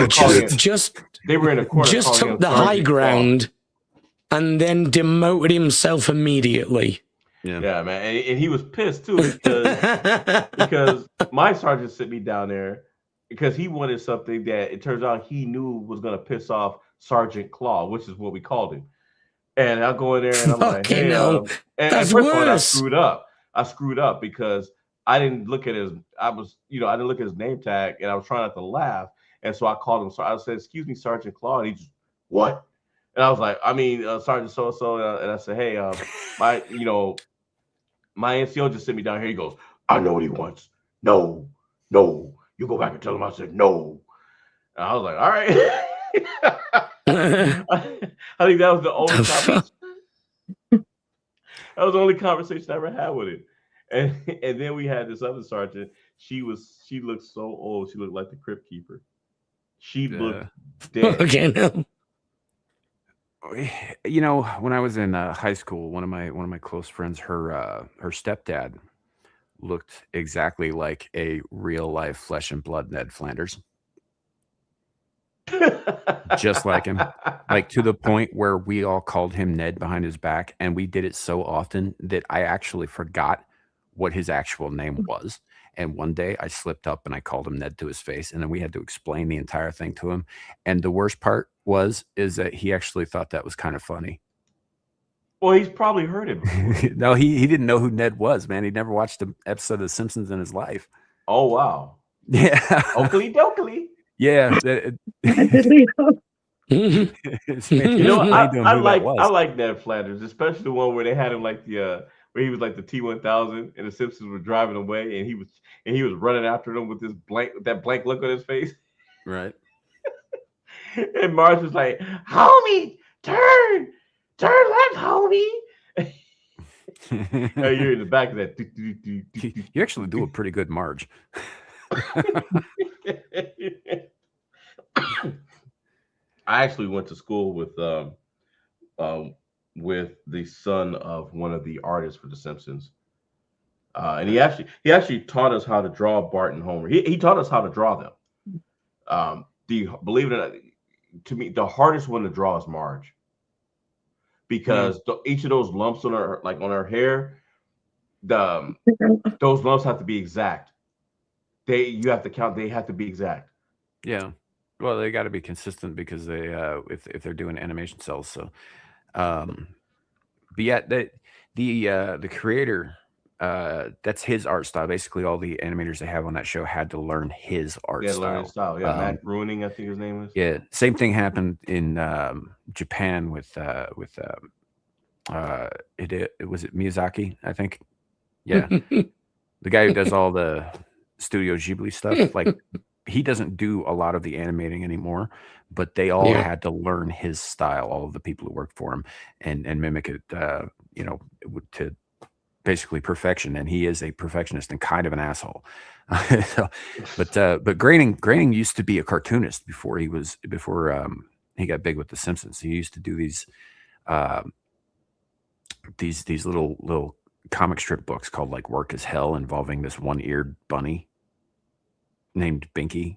they were in a corner. just calling took him the high Sergeant Claw. ground and then demoted himself immediately. Yeah, man, and he was pissed too because my sergeant sent me down there because he wanted something that it turns out he knew was going to piss off Sergeant Claw, which is what we called him. And I'll go in there and I'm like, Fucking hey, hell. and That's first of all, worse. I screwed up because I didn't look at his, I didn't look at his name tag, and I was trying not to laugh, and so I called him. So I said, "Excuse me, Sergeant Claw," and he just, "What?" And I was like, Sergeant so and so, and I said, "Hey, my NCO just sent me down here." He goes, "I know what he wants. No, you go back and tell him I said no." And I was like, "All right." I think that was the only that was the only conversation I ever had with him. And then we had this other sergeant. She looked so old. She looked like the Crypt Keeper. She looked dead. Okay, no. You know, when I was in high school, one of my close friends, her stepdad looked exactly like a real life flesh and blood Ned Flanders. Just like him, like to the point where we all called him Ned behind his back, and we did it so often that I actually forgot what his actual name was. And one day I slipped up and I called him Ned to his face, and then we had to explain the entire thing to him. And the worst part is that he actually thought that was kind of funny. Well, he's probably heard it before. No, he didn't know who Ned was, man. He'd never watched an episode of The Simpsons in his life. Oh wow. Yeah. Oakley dokley. Yeah. You know, I that was. like Ned Flanders, especially the one where they had him like the where he was like the T-1000 and the Simpsons were driving away and he was running after them with that blank look on his face. Right. And Marge was like, "Homie, turn left, homie." Oh, you're in the back of that. You actually do a pretty good Marge. I actually went to school with the son of one of the artists for The Simpsons, and he actually taught us how to draw Bart and Homer. He taught us how to draw them. Believe it or not, to me, the hardest one to draw is Marge, because each of those lumps on her hair, those lumps have to be exact. You have to count. They have to be exact. Yeah. Well, they got to be consistent because they if they're doing animation cells. So, but yeah, the creator, that's his art style. Basically, all the animators they have on that show had to learn his art style. Learn his style. Yeah, Matt Groening, I think his name is. Yeah, same thing happened in Japan with it was it Miyazaki, I think. Yeah, the guy who does all the Studio Ghibli stuff. Like, he doesn't do a lot of the animating anymore, but they all had to learn his style. All of the people who worked for him and mimic it, to basically perfection. And he is a perfectionist and kind of an asshole. But Groening used to be a cartoonist before he got big with The Simpsons. He used to do these little comic strip books called like Work as Hell, involving this one-eared bunny named Binky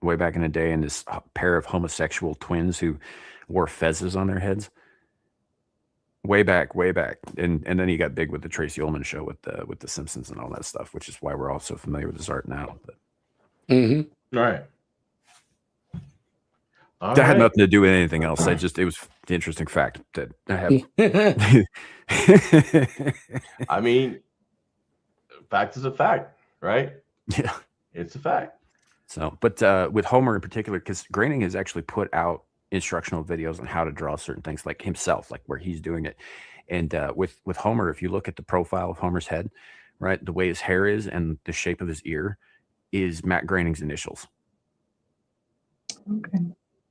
way back in the day, and this pair of homosexual twins who wore fezzes on their heads way back. And then he got big with the Tracy Ullman show with the Simpsons and all that stuff, which is why we're all so familiar with his art now. But All right. That had nothing to do with anything else. It was the interesting fact that I have. I mean, fact is a fact, right? Yeah, it's a fact. So, but with Homer in particular, because Groening has actually put out instructional videos on how to draw certain things, like himself, like where he's doing it. And with Homer, if you look at the profile of Homer's head, right, the way his hair is and the shape of his ear is Matt Groening's initials. Okay.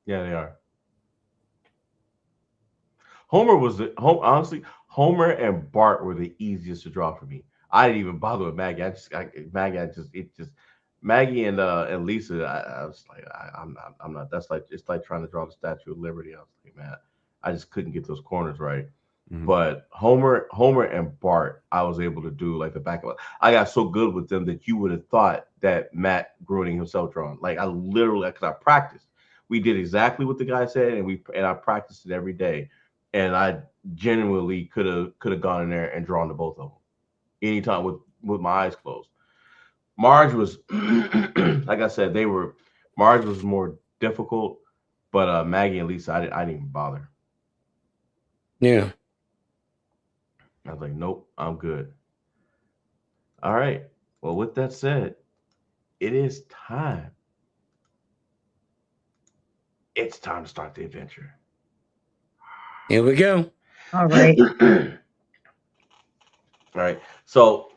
Yeah, they are. Honestly, Homer and Bart were the easiest to draw for me. I didn't even bother with Maggie. Maggie and Lisa. I was like, I'm not. That's like, it's like trying to draw the Statue of Liberty. I was like, man, I just couldn't get those corners right. Mm-hmm. But Homer and Bart, I was able to do like the back of it. I got so good with them that you would have thought that Matt Groening himself drawn. Like, I literally, because I practiced. We did exactly what the guy said, and I practiced it every day. And I genuinely could have gone in there and drawn to both of them anytime with my eyes closed. Marge was, like I said, Marge was more difficult, but Maggie and Lisa, I didn't even bother. Yeah. I was like, nope, I'm good. All right. Well, with that said, it is time. It's time to start the adventure. Here we go. All right. All right. So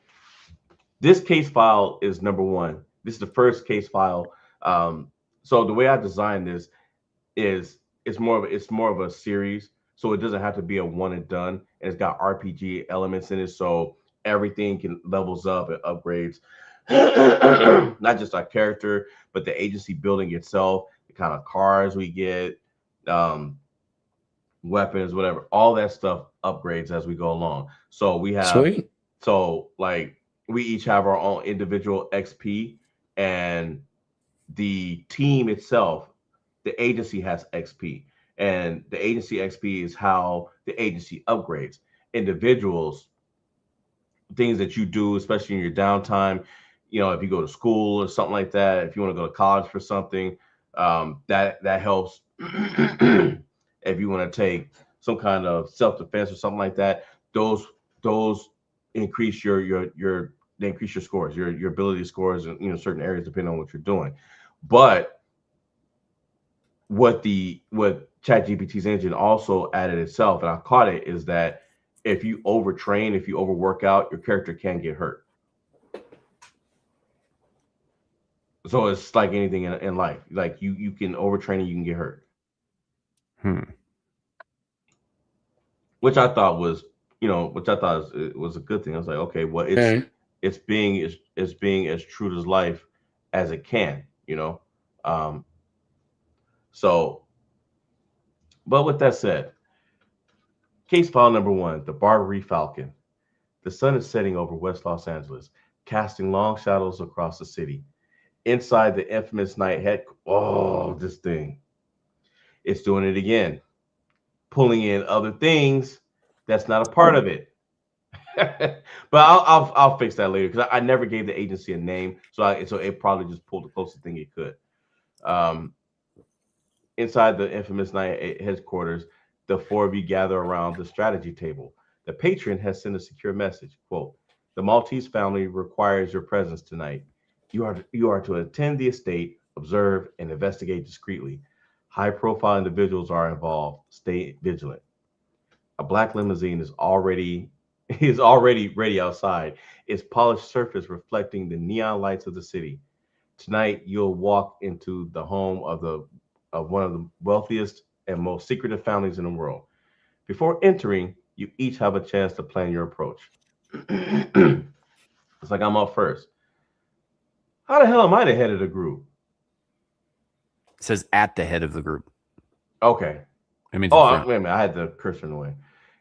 this case file is number one. This is the first case file. So the way I designed this is it's more of a series. So it doesn't have to be a one and done. And it's got RPG elements in it. So everything can levels up and upgrades. Not just our character, but the agency building itself, the kind of cars we get, weapons, whatever, all that stuff upgrades as we go along. So we have, sweet. So like we each have our own individual XP, and the team itself, the agency has XP, and the agency XP is how the agency upgrades. Individuals, things that you do, especially in your downtime, you know, if you go to school or something like that, if you want to go to college for something, that helps. If you want to take some kind of self-defense or something like that, those increase they increase your scores, your ability scores in certain areas depending on what you're doing. But what ChatGPT's engine also added itself, and I caught it, is that if you overtrain, if you overwork out, your character can get hurt. So it's like anything in life. Like you can overtrain and you can get hurt. Which I thought was, was a good thing. I was like, okay, well, it's being as true to life as it can, So, but with that said, case file number 1, the Barbary Falcon. The sun is setting over West Los Angeles, casting long shadows across the city. Inside the infamous night this thing. It's doing it again, pulling in other things that's not a part of it. But I'll fix that later, because I never gave the agency a name, so it probably just pulled the closest thing it could. Inside the infamous night headquarters, the 4 of you gather around the strategy table. The patron has sent a secure message. Quote, "The Maltese family requires your presence tonight. You are to attend the estate, observe, and investigate discreetly. High-profile individuals are involved. Stay vigilant." A black limousine is already ready outside, its polished surface reflecting the neon lights of the city. Tonight, you'll walk into the home of one of the wealthiest and most secretive families in the world. Before entering, you each have a chance to plan your approach. It's like I'm up first. How the hell am I the head of the group? It says at the head of the group. Okay. It means wait a minute. I had the cursor in the way.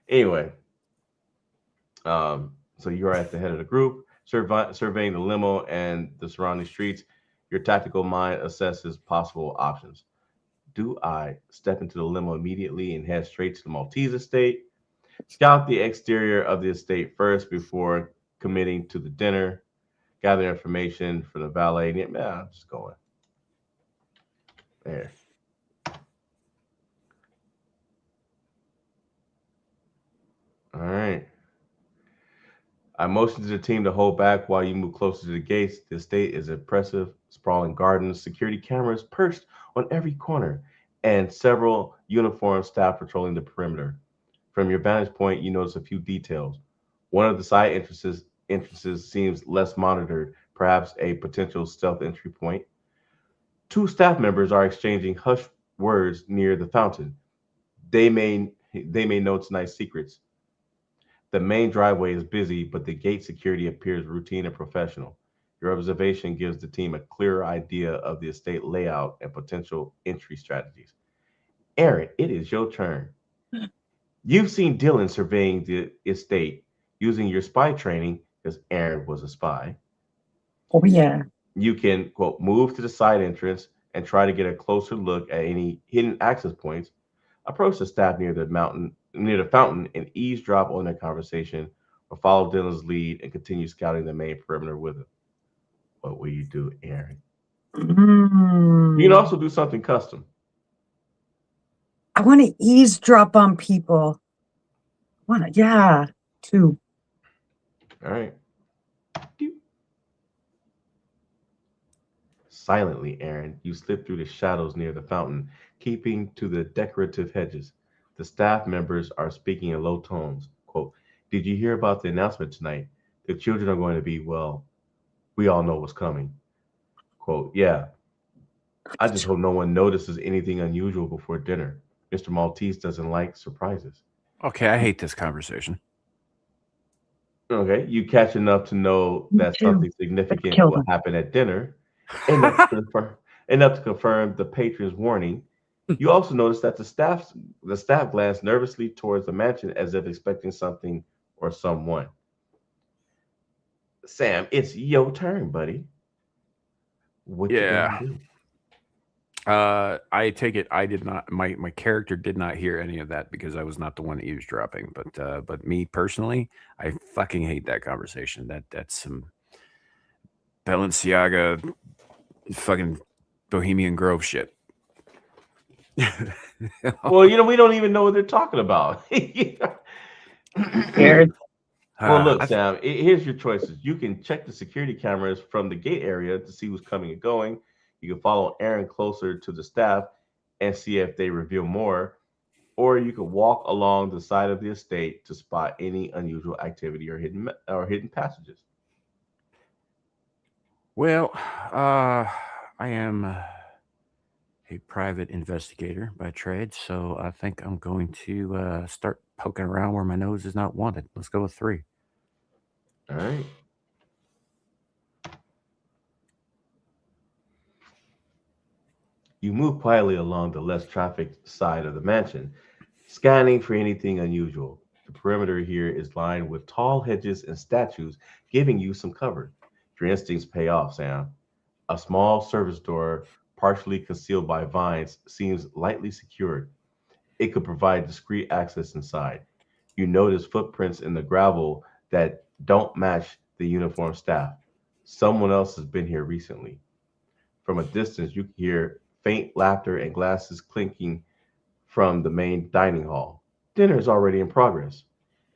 Anyway, so you are at the head of the group, surveying the limo and the surrounding streets. Your tactical mind assesses possible options. Do I step into the limo immediately and head straight to the Maltese estate? Scout the exterior of the estate first before committing to the dinner. Gather information from the valet. I'm just going. There. All right. I motion to the team to hold back while you move closer to the gates. The estate is impressive. Sprawling gardens, security cameras perched on every corner, and several uniformed staff patrolling the perimeter. From your vantage point, you notice a few details. One of the side entrances seems less monitored, perhaps a potential stealth entry point. 2 staff members are exchanging hushed words near the fountain. They may know tonight's secrets. The main driveway is busy, but the gate security appears routine and professional. Your observation gives the team a clearer idea of the estate layout and potential entry strategies. Aaron, it is your turn. You've seen Dylan surveying the estate using your spy training, because Aaron was a spy. Oh, yeah. You can, quote, move to the side entrance and try to get a closer look at any hidden access points. Approach the staff near the fountain and eavesdrop on their conversation, or follow Dylan's lead and continue scouting the main perimeter with him. What will you do, Aaron? You can also do something custom. I want to eavesdrop on people. Yeah, 2. All right. Silently, Aaron, you slip through the shadows near the fountain, keeping to the decorative hedges. The staff members are speaking in low tones. Quote, "Did you hear about the announcement tonight? The children are going to be, well, we all know what's coming." Quote, "Yeah. I just hope no one notices anything unusual before dinner. Mr. Maltese doesn't like surprises." Okay, I hate this conversation. Okay, you catch enough to know Me that too. something significant Kill will them. happen at dinner, enough to confirm the patron's warning. You also notice that the staff glance nervously towards the mansion as if expecting something or someone. Sam, it's your turn, buddy. What you gonna do? I take it I did not. My character did not hear any of that because I was not the one eavesdropping. But me personally, I fucking hate that conversation. That's some Balenciaga, fucking Bohemian Grove shit. Well, we don't even know what they're talking about. Weird. Well, look, I Sam, here's your choices. You can check the security cameras from the gate area to see who's coming and going. You can follow Aaron closer to the staff and see if they reveal more. Or you can walk along the side of the estate to spot any unusual activity or hidden passages. Well, I am a private investigator by trade, so I think I'm going to start poking around where my nose is not wanted. Let's go with 3. All right. You move quietly along the less trafficked side of the mansion, scanning for anything unusual. The perimeter here is lined with tall hedges and statues, giving you some cover. Your instincts pay off, Sam. A small service door, partially concealed by vines, seems lightly secured. It could provide discreet access inside. You notice footprints in the gravel that don't match the uniform staff. Someone else has been here recently. From a distance, you can hear faint laughter and glasses clinking from the main dining hall. Dinner is already in progress.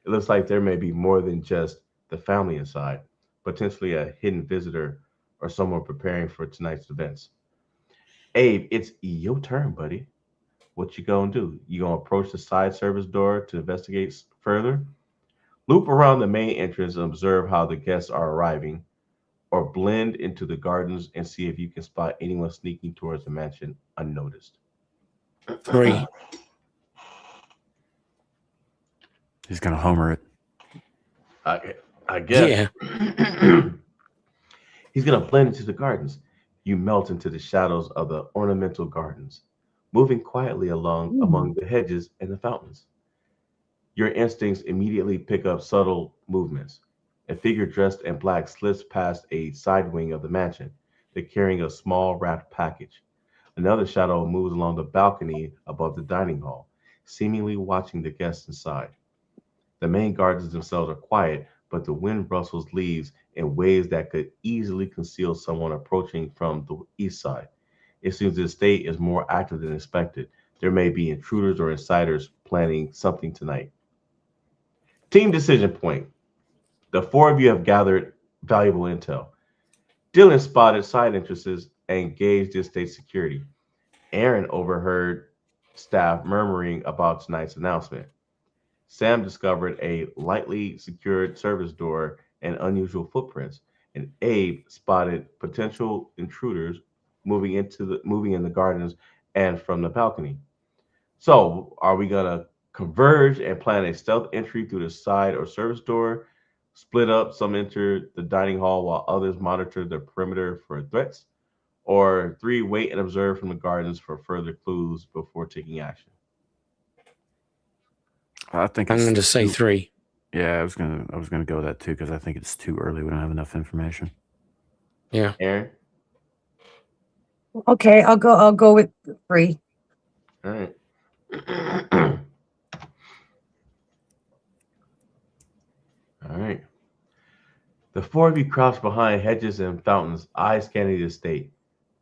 It looks like there may be more than just the family inside, potentially a hidden visitor or someone preparing for tonight's events. Abe, it's your turn, buddy. What you gonna do? You gonna approach the side service door to investigate further? Loop around the main entrance and observe how the guests are arriving, or blend into the gardens and see if you can spot anyone sneaking towards the mansion unnoticed. 3. He's going to homer it. I guess. Yeah. He's going to blend into the gardens. You melt into the shadows of the ornamental gardens, moving quietly along among the hedges and the fountains. Your instincts immediately pick up subtle movements. A figure dressed in black slips past a side wing of the mansion. They're carrying a small wrapped package. Another shadow moves along the balcony above the dining hall, seemingly watching the guests inside. The main gardens themselves are quiet, but the wind rustles leaves in ways that could easily conceal someone approaching from the east side. It seems the estate is more active than expected. There may be intruders or insiders planning something tonight. Team decision point. The 4 of you have gathered valuable intel. Dylan spotted side entrances and gauged the estate's security. Aaron overheard staff murmuring about tonight's announcement. Sam discovered a lightly secured service door and unusual footprints, and Abe spotted potential intruders moving in the gardens and from the balcony. So, are we gonna converge and plan a stealth entry through the side or service door? Split up, some enter the dining hall while others monitor the perimeter for threats? Or 3, wait and observe from the gardens for further clues before taking action? I think I'm it's going to say too- 3. Yeah, I was gonna go with that too because I think it's too early. We don't have enough information. Yeah. Aaron? Okay, I'll go with 3. All right. All right. The 4 of you crouch behind hedges and fountains, eyes scanning the estate.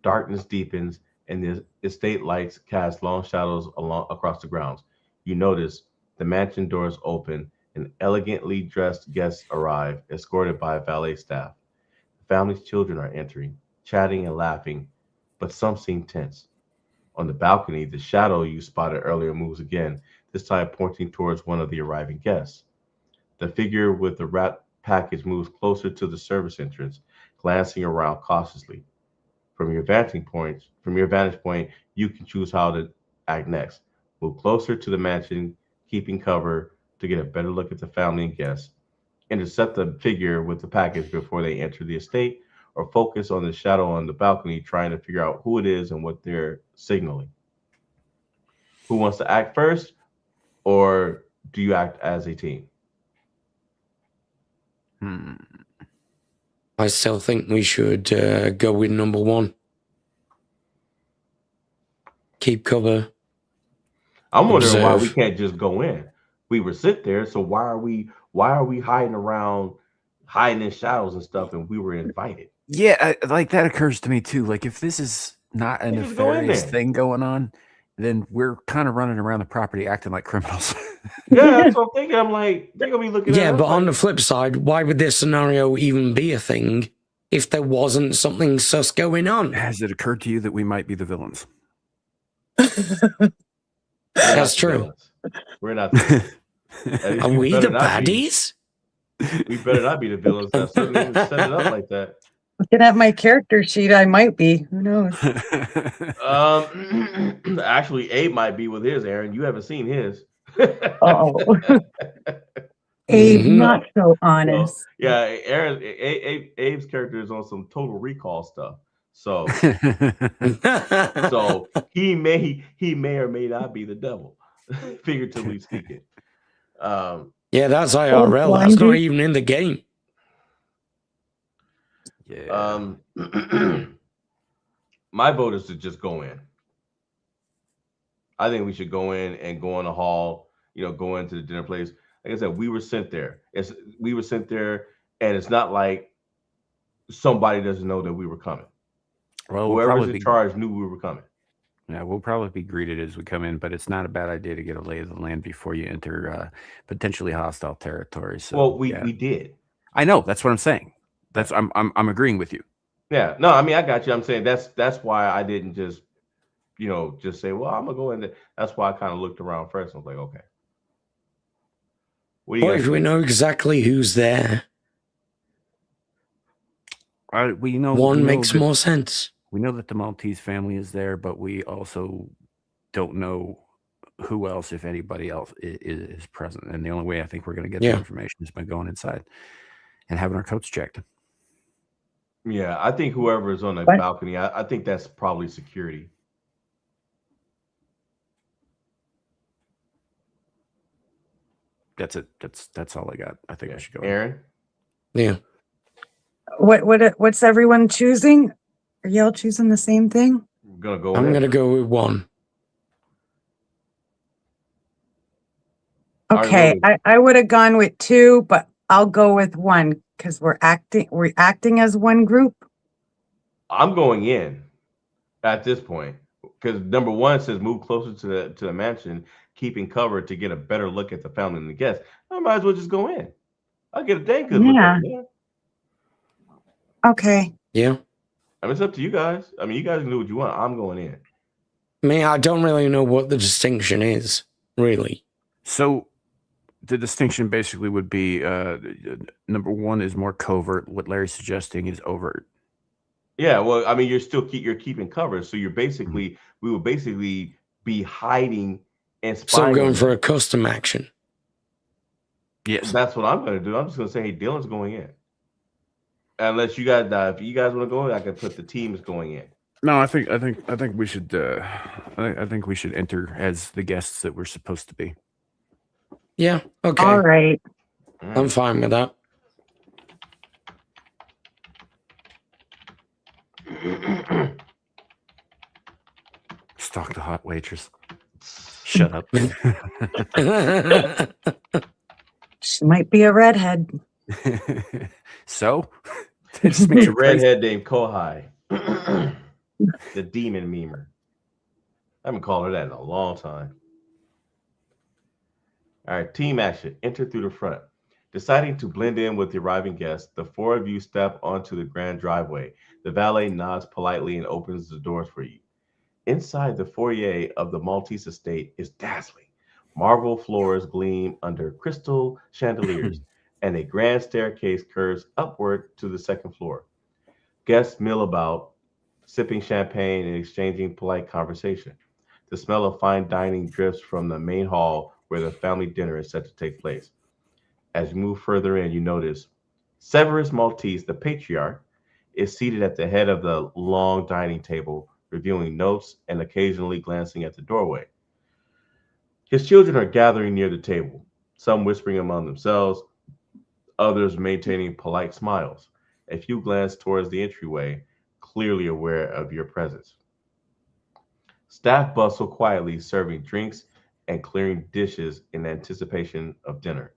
Darkness deepens, and the estate lights cast long shadows across the grounds. You notice the mansion doors open, and elegantly dressed guests arrive, escorted by valet staff. The family's children are entering, chatting and laughing, but some seem tense. On the balcony, the shadow you spotted earlier moves again, this time pointing towards one of the arriving guests. The figure with the wrapped package moves closer to the service entrance, glancing around cautiously. From your vantage point, you can choose how to act next. Move closer to the mansion, keeping cover to get a better look at the family and guests. Intercept the figure with the package before they enter the estate, or focus on the shadow on the balcony, trying to figure out who it is and what they're signaling. Who wants to act first, or do you act as a team? I still think we should go with number 1. Keep cover. I'm wondering why we Observe. can't just go in. We were sit there, so why are we hiding around, hiding in shadows and stuff, and we were invited? Yeah, like that occurs to me too. Like if this is not a Yeah, just go in nefarious there. thing going on, then we're kind of running around the property acting like criminals. Yeah, that's what I'm thinking. I'm like, they're gonna be looking at Yeah, us but on like, the flip side, why would this scenario even be a thing if there wasn't something sus going on? Has it occurred to you that we might be the villains? we're not That's the true. villains. We're not the villains. At least Are we better the not be. baddies? We better not be the villains. I certainly didn't set it up like that. Looking at my character sheet, I might be. Who knows? Actually, Abe might be with his, Aaron. You haven't seen his. Oh, Abe, Mhm. not so So, honest. yeah, Abe's character is on some Total Recall stuff. So he may or may not be the devil, figuratively speaking. Yeah, that's IRL. That's not blinded. even in the game. Yeah. My vote is to just go in. I think we should go in and go in the hall, go into the dinner place. Like I said, we were sent there. We were sent there, and it's not like somebody doesn't know that we were coming. Well, Whoever's in charge knew we were coming. Yeah, we'll probably be greeted as we come in, but it's not a bad idea to get a lay of the land before you enter potentially hostile territory. So, Well, we did. I know. That's what I'm saying. I'm agreeing with you. Yeah. No, I mean, I got you. I'm saying that's why I didn't just, just say, well, I'm gonna go in there. That's why I kind of looked around first. I was like, okay. What do you What guys if we think? know exactly who's there? We know One makes more sense. We know that the Maltese family is there, but we also don't know who else, if anybody else, is present. And the only way I think we're going to get the information is by going inside and having our coats checked. Yeah, I think whoever is on the balcony, I think that's probably security. That's it. That's all I got. I think we should go. Aaron? Yeah. What's everyone choosing? Are y'all choosing the same thing? I'm gonna go. I'm gonna go with one. Okay, I would have gone with two, but I'll go with one because we're acting as one group. I'm going in at this point because number one says move closer to the mansion, keeping cover to get a better look at the family and the guests. I might as well just go in. I'll get a dang good look at it. Okay. Yeah. I mean, it's up to you guys. I mean, you guys can do what you want. I'm going in. I mean, I don't really know what the distinction is, really. So the distinction basically would be number one is more covert. What Larry's suggesting is overt. Yeah, well, I mean, you're keeping cover, so you're basically we will basically be hiding and spying. So I'm going for a custom action. Yes, that's what I'm going to do. I'm just going to say, hey, Dylan's going in. Unless you guys, if you guys want to go, I can put the teams going in. No, I think we should. I think we should enter as the guests that we're supposed to be. Yeah. Okay. All right. I'm fine with that. Stalk the hot waitress. Shut up. She might be a redhead. So? It's a redhead named Kohai. The demon memer. I haven't called her that in a long time. All right, team action. Enter through the front. Deciding to blend in with the arriving guests, the four of you step onto the grand driveway. The valet nods politely and opens the doors for you. Inside the foyer of the Maltese estate is dazzling. Marble floors gleam under crystal chandeliers, and a grand staircase curves upward to the second floor. Guests mill about, sipping champagne and exchanging polite conversation. The smell of fine dining drifts from the main hall where the family dinner is set to take place. As you move further in, you notice Severus Maltese, the patriarch, is seated at the head of the long dining table, reviewing notes and occasionally glancing at the doorway. His children are gathering near the table, some whispering among themselves, others maintaining polite smiles. A few glance towards the entryway, clearly aware of your presence. Staff bustle quietly, serving drinks and clearing dishes in anticipation of dinner.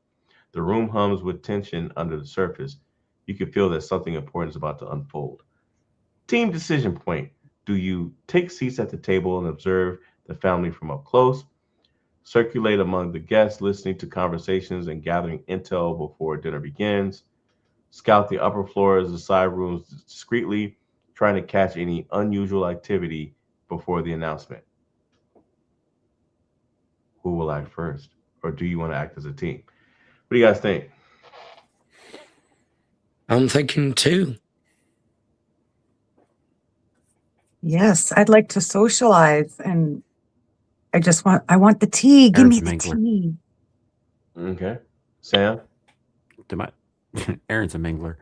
The room hums with tension under the surface. You can feel that something important is about to unfold. Team decision point. Do you take seats at the table and observe the family from up close, circulate among the guests, listening to conversations and gathering intel before dinner begins, scout the upper floors and side rooms discreetly, trying to catch any unusual activity before the announcement. Who will act first? Or do you want to act as a team? What do you guys think? I'm thinking too. Yes, I'd like to socialize, and I want the tea. Give Aaron's me the mingler. tea. Okay. Sam? Aaron's a mingler.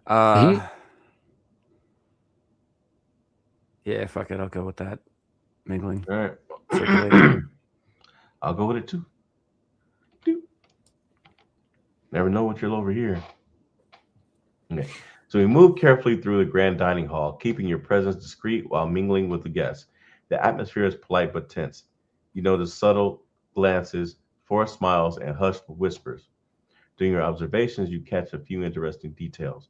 Yeah. Yeah, fuck it. I'll go with that. Mingling. All right. Circulating. I'll go with it too. Doop. Never know what you'll overhear. Okay. So we move carefully through the grand dining hall, keeping your presence discreet while mingling with the guests. The atmosphere is polite but tense. You notice subtle glances, forced smiles, and hushed whispers. During your observations, you catch a few interesting details.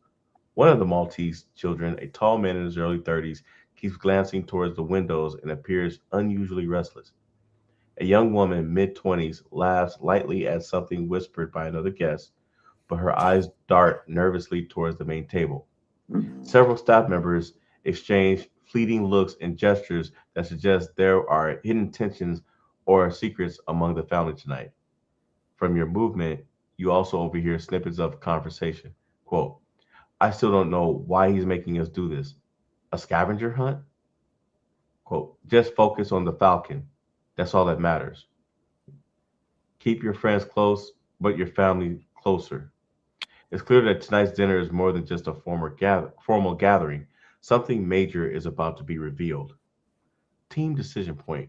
One of the Maltese children, a tall man in his early 30s, keeps glancing towards the windows and appears unusually restless. A young woman, mid-20s, laughs lightly at something whispered by another guest, but her eyes dart nervously towards the main table. Several staff members exchange fleeting looks and gestures that suggest there are hidden tensions or secrets among the family tonight. From your movement, you also overhear snippets of conversation. Quote, I still don't know why he's making us do this. A scavenger hunt? Quote, just focus on the falcon. That's all that matters. Keep your friends close, but your family closer. It's clear that tonight's dinner is more than just a formal gathering. Something major is about to be revealed. Team decision point.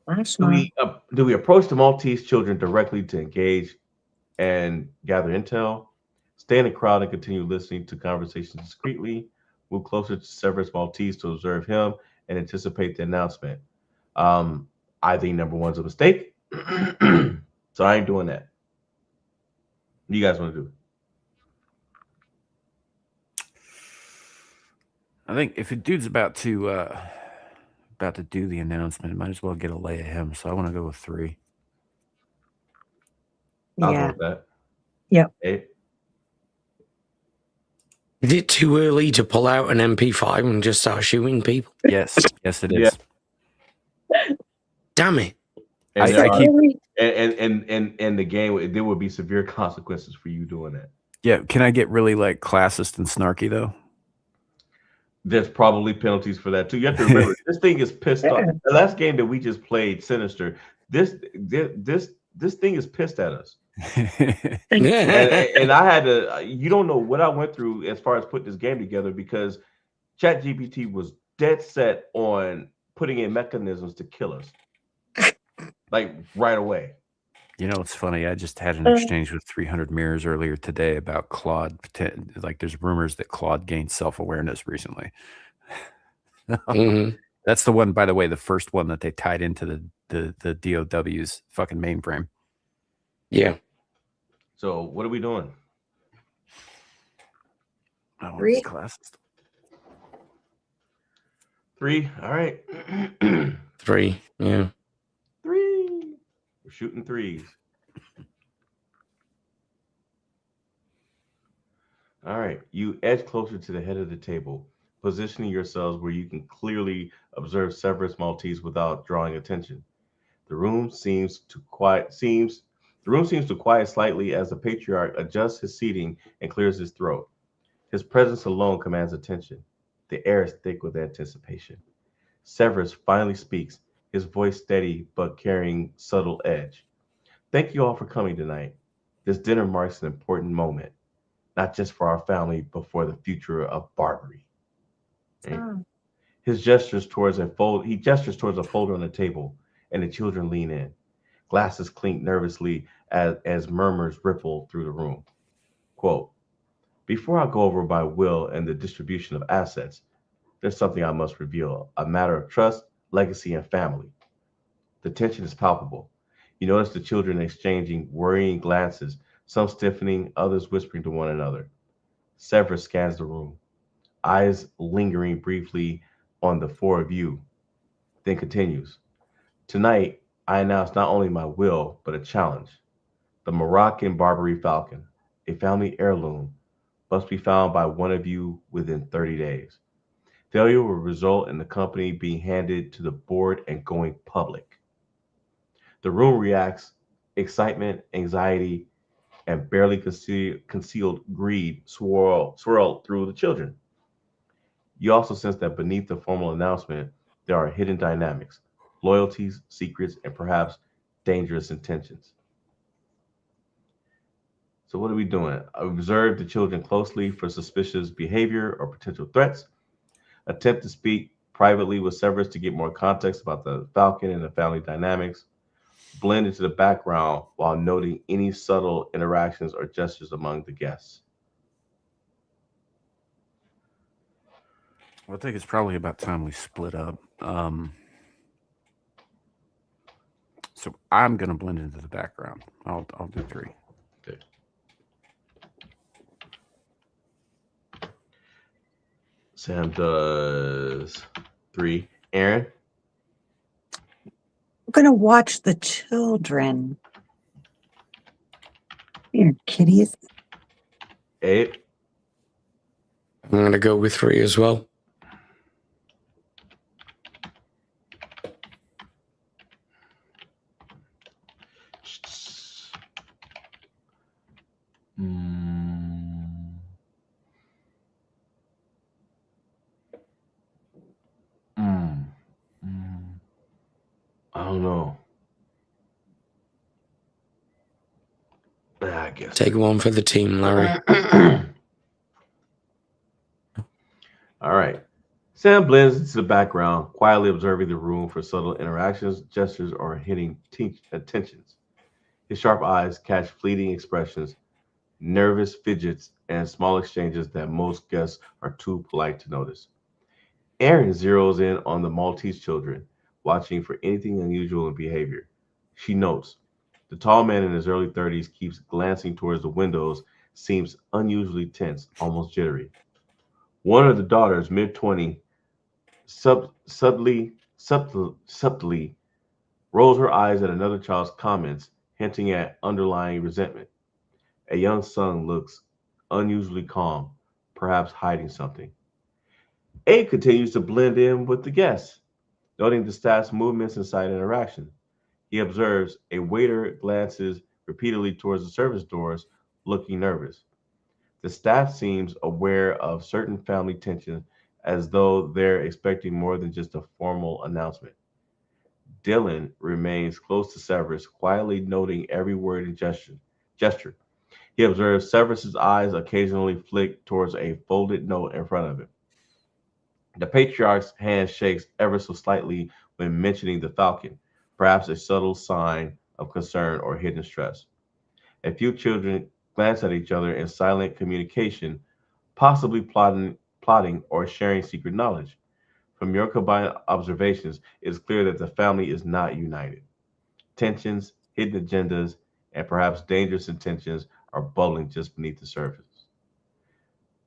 Do we approach the Maltese children directly to engage and gather intel? Stay in the crowd and continue listening to conversations discreetly. Move closer to Severus Maltese to observe him and anticipate the announcement. I think number one's a mistake. So I ain't doing that. What do you guys want to do? I think if a dude's about to do the announcement, might as well get a lay of him. So I want to go with 3. I'll go Yeah. with that. Yep. Hey, Is it too early to pull out an MP5 and just start shooting people? Yes, yes, it Yeah. is. Damn it. and I keep and the game, there would be severe consequences for you doing that. Yeah, can I get really like classist and snarky though? There's probably penalties for that too. You have to remember, this thing is pissed off. The last game that we just played, Sinister, this thing is pissed at us. And I had to. You don't know what I went through as far as putting this game together, because ChatGPT was dead set on putting in mechanisms to kill us, like right away. You know, it's funny. I just had an exchange with 300 Mirrors earlier today about Claude. Like, there's rumors that Claude gained self-awareness recently. Mhm. That's the one, by the way, the first one that they tied into the DOW's fucking mainframe. Yeah. So what are we doing? I want to 3. be classist. 3. All right. 3. Yeah. 3. We're shooting 3s. All right. You edge closer to the head of the table, positioning yourselves where you can clearly observe Severus Maltese without drawing attention. The room seems to quiet slightly as the patriarch adjusts his seating and clears his throat. His presence alone commands attention. The air is thick with anticipation. Severus finally speaks, his voice steady but carrying subtle edge. Thank you all for coming tonight. This dinner marks an important moment, not just for our family, but for the future of Barbary. Right? He gestures towards a folder on the table, and the children lean in. Glasses clink nervously as murmurs ripple through the room. Quote, before I go over my will and the distribution of assets, there's something I must reveal, a matter of trust, legacy, and family. The tension is palpable. You notice the children exchanging worrying glances, some stiffening, others whispering to one another. Severus scans the room, eyes lingering briefly on the 4 of you. then continues. Tonight, I announce not only my will, but a challenge. The Moroccan Barbary Falcon, a family heirloom, must be found by one of you within 30 days. Failure will result in the company being handed to the board and going public. The room reacts, excitement, anxiety, and barely concealed greed swirl through the children. You also sense that beneath the formal announcement, there are hidden dynamics, loyalties, secrets, and perhaps dangerous intentions. So, what are we doing? Observe the children closely for suspicious behavior or potential threats. Attempt to speak privately with Severus to get more context about the Falcon and the family dynamics. Blend into the background while noting any subtle interactions or gestures among the guests. Well, I think it's probably about time we split up. So I'm going to blend into the background. I'll do 3. Okay. Sam does 3. Aaron? I'm gonna watch the children. Here, kitties. 8. I'm going to go with 3 as well. Mm. Mm. Mm. I don't know. I guess. Take one for the team, Larry. All right. Sam blends into the background, quietly observing the room for subtle interactions, gestures, or hidden attentions. His sharp eyes catch fleeting expressions, nervous fidgets, and small exchanges that most guests are too polite to notice. Erin zeroes in on the Maltese children, watching for anything unusual in behavior. She notes the tall man in his early 30s keeps glancing towards the windows, seems unusually tense, almost jittery. One of the daughters, mid-20, subtly rolls her eyes at another child's comments, hinting at underlying resentment. A young son looks unusually calm, perhaps hiding something. Abe continues to blend in with the guests, noting the staff's movements and side interaction. He observes a waiter glances repeatedly towards the service doors, looking nervous. The staff seems aware of certain family tensions as though they're expecting more than just a formal announcement. Dylan remains close to Severus, quietly noting every word and gesture. He observes Severus's eyes occasionally flick towards a folded note in front of him. The patriarch's hand shakes ever so slightly when mentioning the falcon, perhaps a subtle sign of concern or hidden stress. A few children glance at each other in silent communication, possibly plotting or sharing secret knowledge. From your combined observations, it is clear that the family is not united. Tensions, hidden agendas, and perhaps dangerous intentions are bubbling just beneath the surface.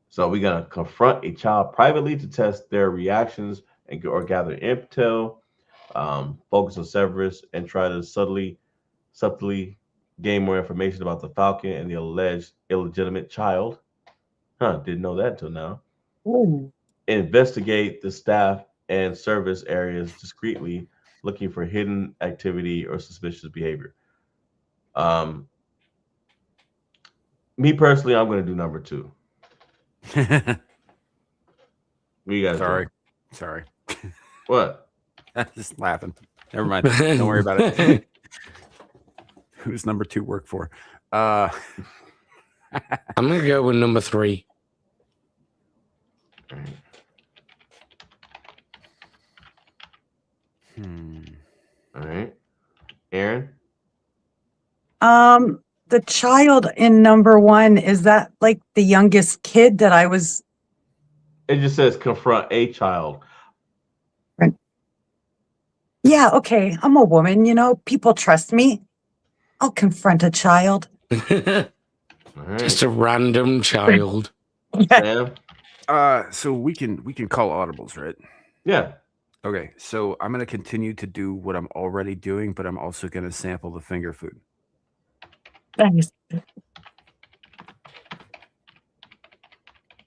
So we're gonna confront a child privately to test their reactions or gather intel, focus on Severus, and try to subtly gain more information about the Falcon and the alleged illegitimate child. Didn't know that until now. Ooh. Investigate the staff and service areas discreetly, looking for hidden activity or suspicious behavior. Me personally, I'm going to do number 2. What you guys Sorry. doing? Sorry. What? I'm just laughing. Never mind. Don't worry about it. Who's number 2 work for? I'm going to go with number 3. All right. Aaron? The child in number 1, is that like the youngest kid that I was? It just says confront a child. Yeah, okay. I'm a woman, people trust me. I'll confront a child. All right. Just a random child. Sam? So we can call audibles, right? Yeah. Okay, so I'm going to continue to do what I'm already doing, but I'm also going to sample the finger food. Nice.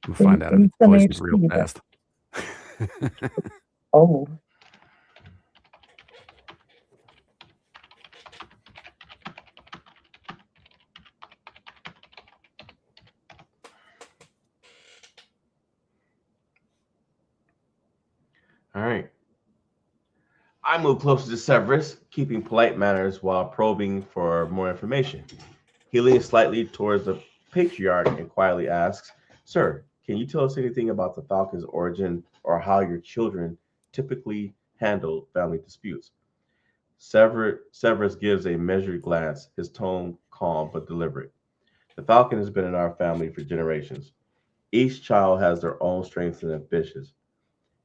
We'll find out if it's Some poisoned real HP, but- fast. Oh, All right. I move closer to Severus, keeping polite manners while probing for more information. He leans slightly towards the patriarch and quietly asks, "Sir, can you tell us anything about the Falcon's origin or how your children typically handle family disputes?" Severus gives a measured glance, his tone calm but deliberate. "The Falcon has been in our family for generations. Each child has their own strengths and ambitions,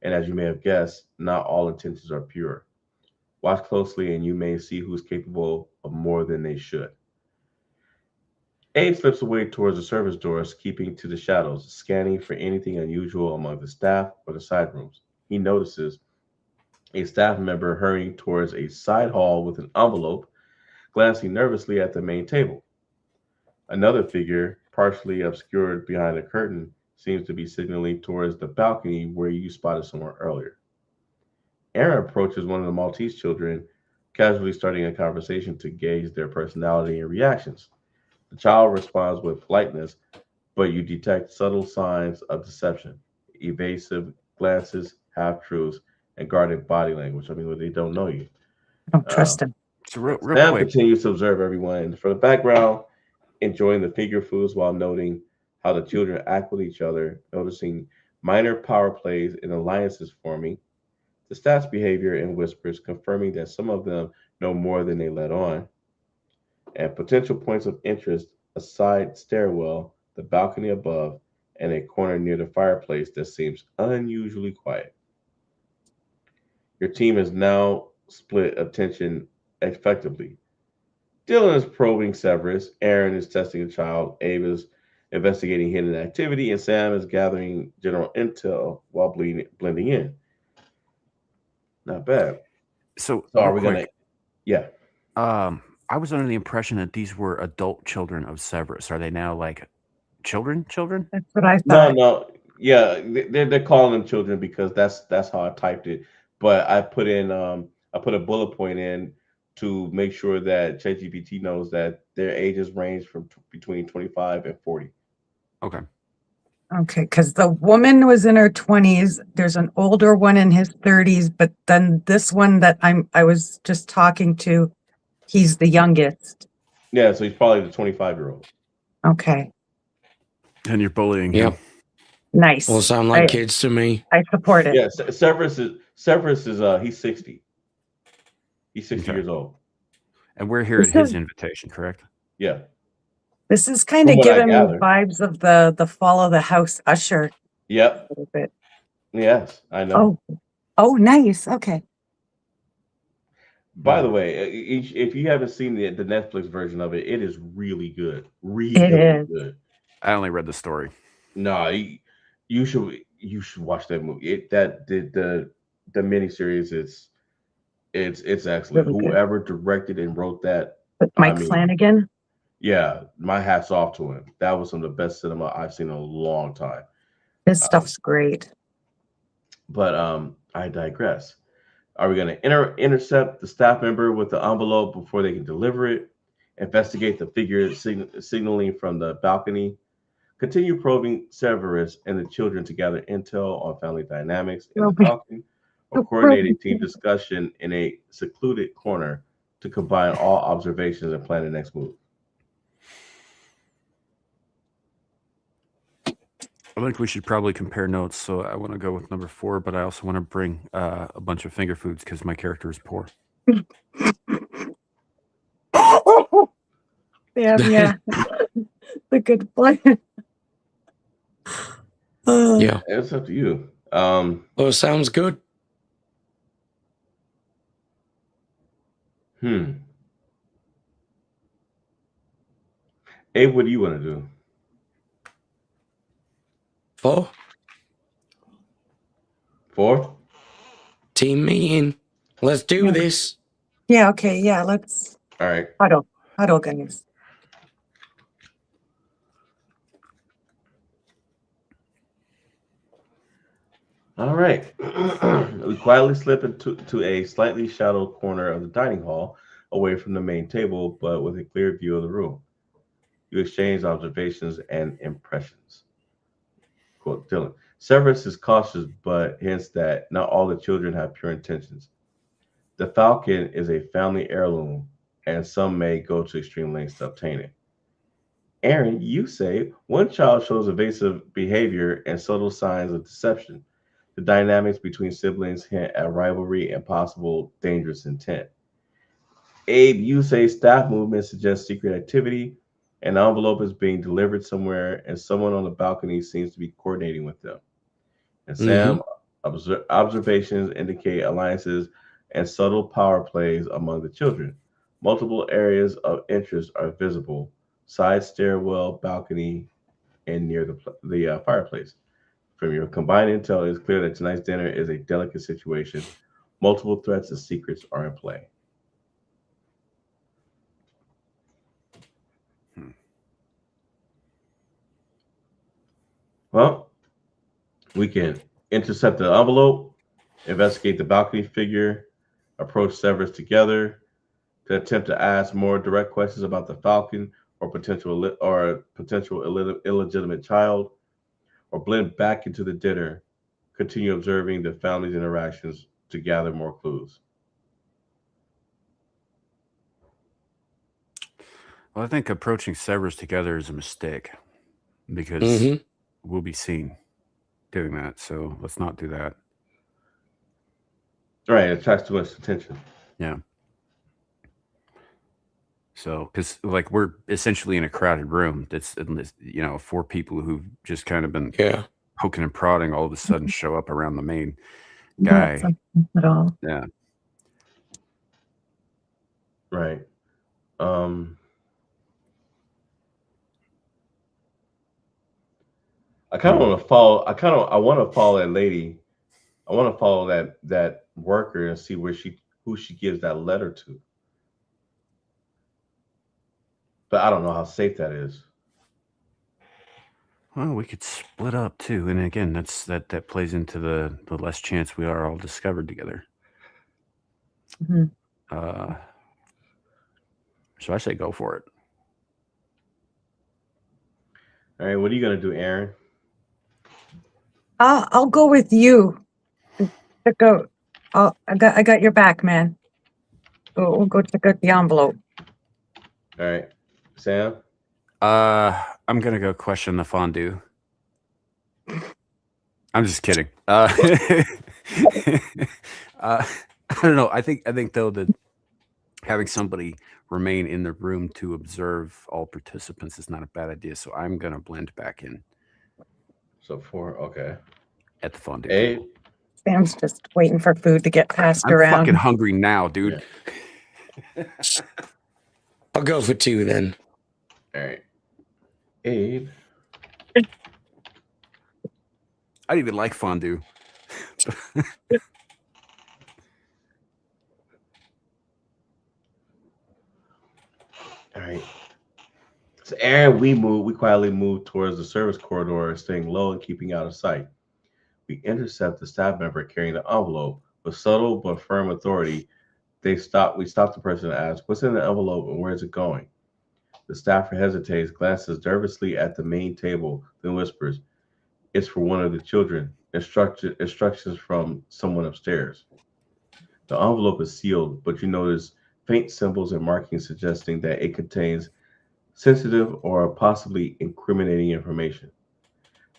and as you may have guessed, not all intentions are pure. Watch closely and you may see who's capable of more than they should." Abe slips away towards the service doors, keeping to the shadows, scanning for anything unusual among the staff or the side rooms. He notices a staff member hurrying towards a side hall with an envelope, glancing nervously at the main table. Another figure, partially obscured behind a curtain, seems to be signaling towards the balcony where you spotted someone earlier. Aaron approaches one of the Maltese children, casually starting a conversation to gauge their personality and reactions. The child responds with politeness, but you detect subtle signs of deception, evasive glances, half truths, and guarded body language. I mean, when they don't know you. I don't Uh, trust him. So real Sam quick, continues to observe everyone in the background, enjoying the finger foods while noting how the children act with each other, noticing minor power plays and alliances forming, the staff's behavior in whispers, confirming that some of them know more than they let on, and potential points of interest: a side stairwell, the balcony above, and a corner near the fireplace that seems unusually quiet. Your team has now split attention effectively. Dylan is probing Severus, Aaron is testing the child, Abe is investigating hidden activity, and Sam is gathering general intel while blending in. Not bad. so So real are we gonna? quick, Yeah. I was under the impression that these were adult children of Severus. Are they now like children? Children? That's what I No, thought. no. Yeah, they're calling them children because that's how I typed it. But I put a bullet point in to make sure that ChatGPT knows that their ages range from between 25 and 40. Okay. Okay, because the woman was in her 20s. There's an older one in his 30s, but then this one that I was just talking to, he's the youngest. Yeah, so he's probably the 25-year-old. Okay, And you're bullying him. Yep. nice. All sound like kids to me. I support it. Yeah, Severus is he's 60. He's 60 Okay. years old. And we're here This at his is- invitation, correct? Yeah. This is kind From of what I giving me gather. vibes of the follow the house usher Yep. a little bit. Yes, I know. Oh, nice. Okay. By the way, if you haven't seen the Netflix version of it, it is really good. It Really is. good. I only read the story. No, you should watch that movie. The miniseries it's excellent. Really good. Whoever directed and wrote that, But I Mike mean, Flanagan. yeah, my hat's off to him. That was some of the best cinema I've seen in a long time. His stuff's great. But I digress. Are we going to intercept the staff member with the envelope before they can deliver it? Investigate the figure signaling from the balcony? Continue probing Severus and the children to gather intel on family dynamics in the Probing. balcony? Or coordinate a team discussion in a secluded corner to combine all observations and plan the next move? I think we should probably compare notes. So I want to go with number 4, but I also want to bring a bunch of finger foods because my character is poor. Yeah. The good plan. Yeah. It's up to you. Well, sounds good. Abe, what do you want to do? 4. 4? Team meeting. Let's do Yeah. this. Yeah, okay, yeah, let's All right. huddle, guys. All right. We quietly slip into a slightly shadowed corner of the dining hall, away from the main table, but with a clear view of the room. You exchange observations and impressions. Quote Dylan. Severus is cautious, but hints that not all the children have pure intentions. The falcon is a family heirloom, and some may go to extreme lengths to obtain it. Aaron, you say one child shows evasive behavior and subtle signs of deception. The dynamics between siblings hint at rivalry and possible dangerous intent. Abe, you say staff movement suggests secret activity. An envelope is being delivered somewhere, and someone on the balcony seems to be coordinating with them. And Mm-hmm. Sam, observations indicate alliances and subtle power plays among the children. Multiple areas of interest are visible: side stairwell, balcony, and near the fireplace. From your combined intel, it is clear that tonight's dinner is a delicate situation. Multiple threats and secrets are in play. Well, we can intercept the envelope, investigate the balcony figure, approach Severus together to attempt to ask more direct questions about the Falcon or potential illegitimate child, or blend back into the dinner, continue observing the family's interactions to gather more clues. Well, I think approaching Severus together is a mistake because Mm-hmm. we'll be seen doing that. So let's not do that. Right, it attracts too much attention. Yeah. So, because like we're essentially in a crowded room that's, four people who've just kind of been Yeah. poking and prodding all of a sudden show up around the main Not guy. something at all. Yeah. Right. Um, I kind of want to follow. I want to follow that lady. I want to follow that worker and see who she gives that letter to. But I don't know how safe that is. Well, we could split up too, and again, that plays into the less chance we are all discovered together. Mhm. So I say go for it. All right, what are you gonna do, Aaron? I'll go with you. Check out. I got your back, man. We'll go check out the envelope. All right, Sam. I'm gonna go question the fondue. I'm just kidding. I don't know. I think though that having somebody remain in the room to observe all participants is not a bad idea. So I'm gonna blend back in So 4. Okay. at the fondue Abe. table. Sam's just waiting for food to get passed I'm around. fucking hungry now, dude. I'll go for 2 then. All right. Abe. I didn't even like fondue. All right. So Aaron, we quietly move towards the service corridor, staying low and keeping out of sight. We intercept the staff member carrying the envelope. With subtle but firm authority, we stop the person and ask, "What's in the envelope and where is it going?" The staffer hesitates, glances nervously at the main table, then whispers, "It's for one of the children. Instructions from someone upstairs." The envelope is sealed, but you notice faint symbols and markings suggesting that it contains sensitive or possibly incriminating information.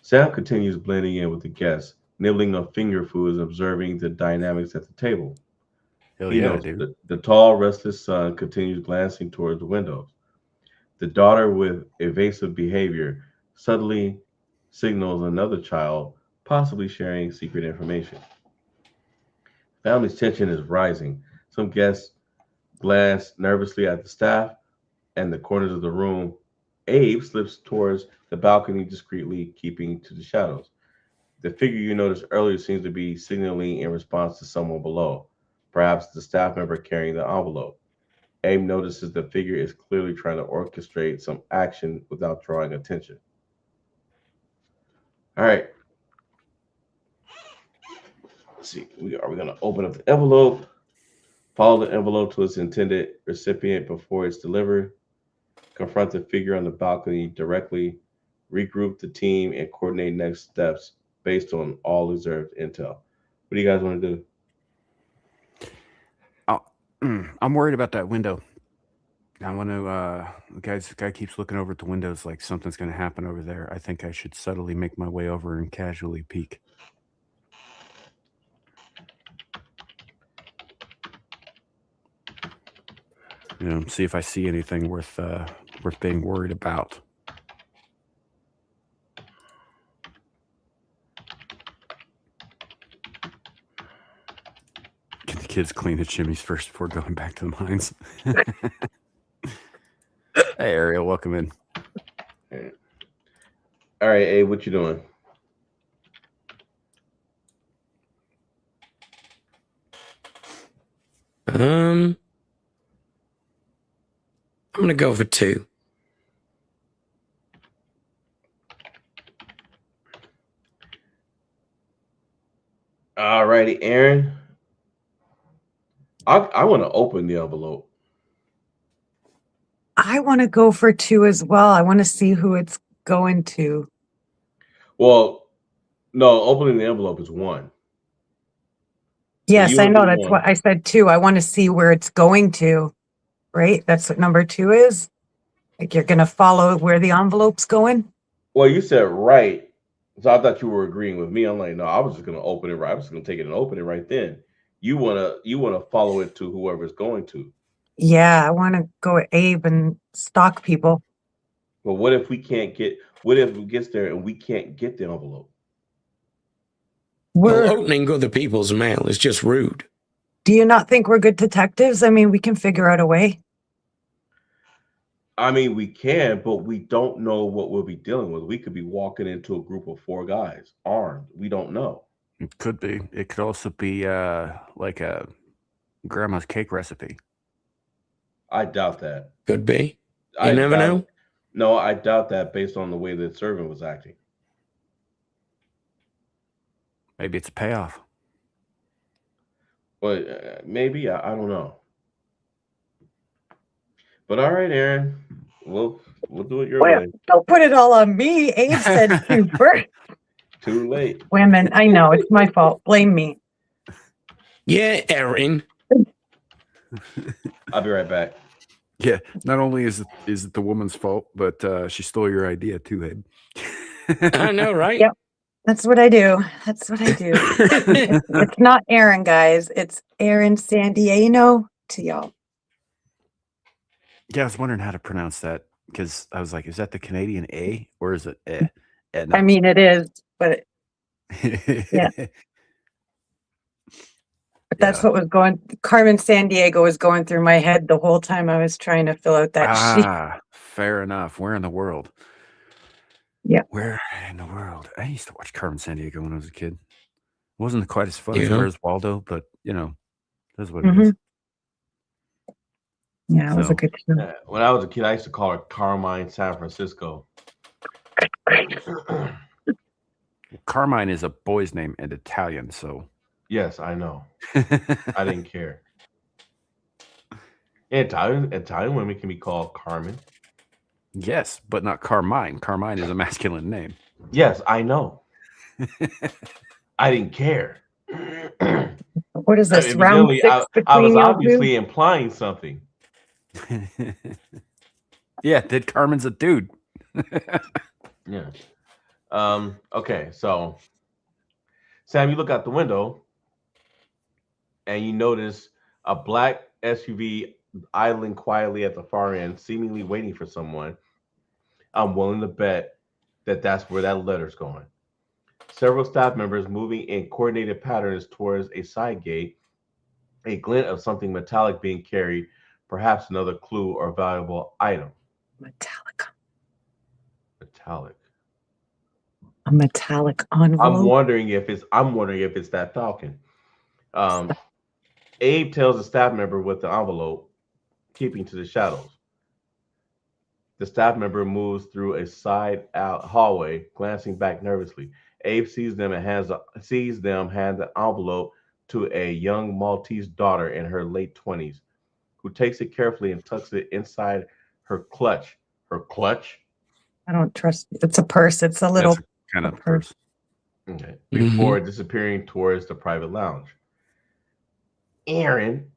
Sam continues blending in with the guests, nibbling on finger foods and observing the dynamics at the table. Hell He yeah, notes dude. the tall, restless son continues glancing towards the windows. The daughter, with evasive behavior, subtly signals another child, possibly sharing secret information. Family's tension is rising. Some guests glance nervously at the staff and the corners of the room. Abe slips towards the balcony discreetly, keeping to the shadows. The figure you noticed earlier seems to be signaling in response to someone below, perhaps the staff member carrying the envelope. Abe notices the figure is clearly trying to orchestrate some action without drawing attention. All right. Let's see. Are we going to open up the envelope? Follow the envelope to its intended recipient before it's delivered. Confront the figure on the balcony directly. Regroup the team and coordinate next steps based on all observed intel. What do you guys want to do? I'm worried about that window. I want to. The guy keeps looking over at the windows like something's going to happen over there. I think I should subtly make my way over and casually peek. See if I see anything worth being worried about. Can the kids clean the chimneys first before going back to the mines? Hey, Ariel, welcome in. All right, Abe, what you doing? I'm gonna go for 2. All righty, Aaron. I want to open the envelope. I want to go for 2 as well. I want to see who it's going to. Well, no, opening the envelope is 1. Yes, you I would know. do That's 1. what I said 2. I want to see where it's going to. Right? That's what number 2 is. Like you're going to follow where the envelope's going. Well, you said right. So I thought you were agreeing with me. I'm like, no, I was just gonna open it right. I was just gonna take it and open it right then. You wanna follow it to whoever it's going to. Yeah, I want to go with Abe and stalk people. But what if we can't get? What if it gets there and we can't get the envelope? We're, Well, opening other people's mail is just rude. do you not think we're good detectives? I mean, we can figure out a way. I mean, we can, but we don't know what we'll be dealing with. We could be walking into a group of 4 guys armed. We don't know. It could be. It could also be like a grandma's cake recipe. I doubt that. Could be. I You never doubt- know. No, I doubt that based on the way the servant was acting. Maybe it's a payoff. But maybe I don't know. But all right, Aaron, we'll do it your Well, way. don't put it all on me. Abe said 2 first. Too late. Women, I know. It's my fault. Blame me. Yeah, Aaron. I'll be right back. Yeah. Not only is it the woman's fault, but she stole your idea too, Abe. I know, right? Yep. That's what I do. That's what I do. It's not Aaron, guys. It's Aaron Sandiano to y'all. Yeah, I was wondering how to pronounce that because I was like, is that the Canadian A or is it eh? No. I mean, it is, but yeah. But that's what was going. Carmen Sandiego was going through my head the whole time I was trying to fill out that sheet. Fair enough. Where in the world? Yeah. Where in the world? I used to watch Carmen Sandiego when I was a kid. It wasn't quite as fun as Yeah. Where's Waldo, but that's what it is. Yeah, it was So, a good show. When I was a kid, I used to call her Carmine San Francisco. Carmine is a boy's name and Italian, so Yes, I know. I didn't care. Italian women can be called Carmen. yes, but not Carmine. Carmine is a masculine name. Yes, I know. I didn't care. What is this? Round Evidently, 6 I was between y'all two? obviously implying something. Yeah, that Carmen's a dude. Yeah. Okay, so Sam, you look out the window and you notice a black SUV idling quietly at the far end, seemingly waiting for someone. I'm willing to bet that that's where that letter's going. Several staff members moving in coordinated patterns towards a side gate, a glint of something metallic being carried, perhaps another clue or valuable item. Metallica. Metallic. A metallic I'm envelope. wondering if it's that Falcon. Abe tells the staff member with the envelope, keeping to the shadows. The staff member moves through a side out hallway, glancing back nervously. Abe sees them and hand the envelope to a young Maltese daughter in her late 20s, who takes it carefully and tucks it inside her clutch. Her clutch? I don't trust. It's a purse. It's a That's little kind of the purse. purse. Okay. Before disappearing towards the private lounge. Aaron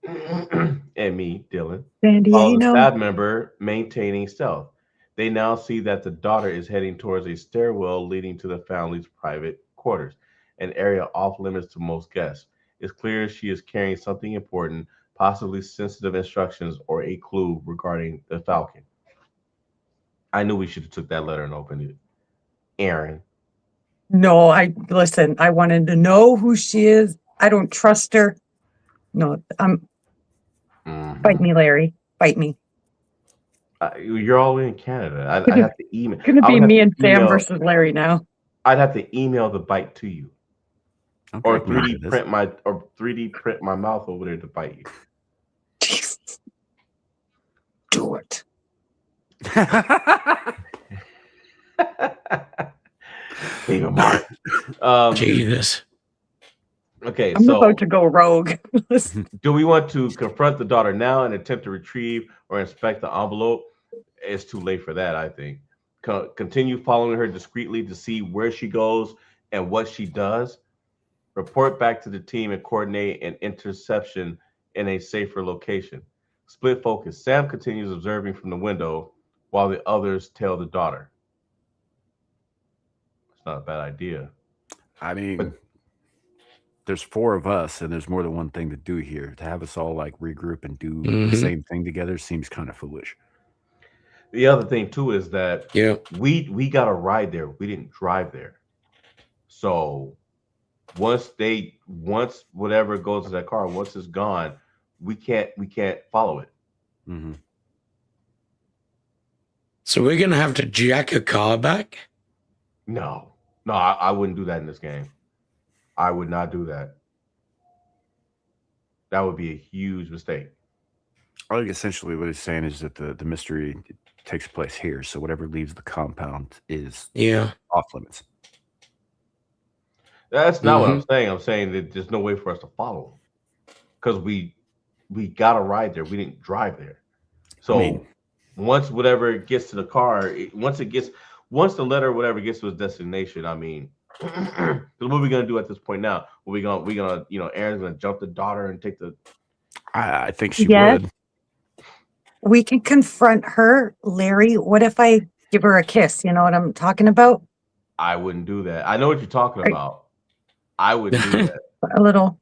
and me, Dylan, San follow the Diego. staff member maintaining stealth. They now see that the daughter is heading towards a stairwell leading to the family's private quarters, an area off limits to most guests. It's clear she is carrying something important, possibly sensitive instructions or a clue regarding the Falcon. I knew we should have took that letter and opened it. Aaron. No, listen. I wanted to know who she is. I don't trust her. No, bite me, Larry. Bite me. You're all in Canada. I have to email. It's gonna be me and Sam versus Larry now. I'd have to email the bite to you, Okay, or 3D print my mouth over there to bite you. Jesus. Do it. Leave him, Mark. Jesus. Okay, I'm so about to go rogue. do we want to confront the daughter now and attempt to retrieve or inspect the envelope? It's too late for that, I think. Continue following her discreetly to see where she goes and what she does. Report back to the team and coordinate an interception in a safer location. Split focus. Sam continues observing from the window while the others tail the daughter. It's not a bad idea. I mean, there's 4 of us, and there's more than one thing to do here. To have us all like regroup and do the same thing together seems kind of foolish. The other thing too is that we got a ride there. We didn't drive there. So once whatever goes to that car, once it's gone, we can't follow it. Mm-hmm. So we're gonna have to jack a car back? No, I wouldn't do that in this game. I would not do that. That would be a huge mistake. I think essentially what he's saying is that the mystery takes place here, so whatever leaves the compound is off limits. That's not what I'm saying. I'm saying that there's no way for us to follow them because we got a ride there. We didn't drive there. So once whatever gets to the car, once the letter or whatever gets to its destination, I mean, what are we gonna do at this point now? We gonna Aaron's gonna jump the daughter and take the. I think she would. We can confront her, Larry. What if I give her a kiss? You know what I'm talking about? I wouldn't do that. I know what you're talking about. I would do that. A little.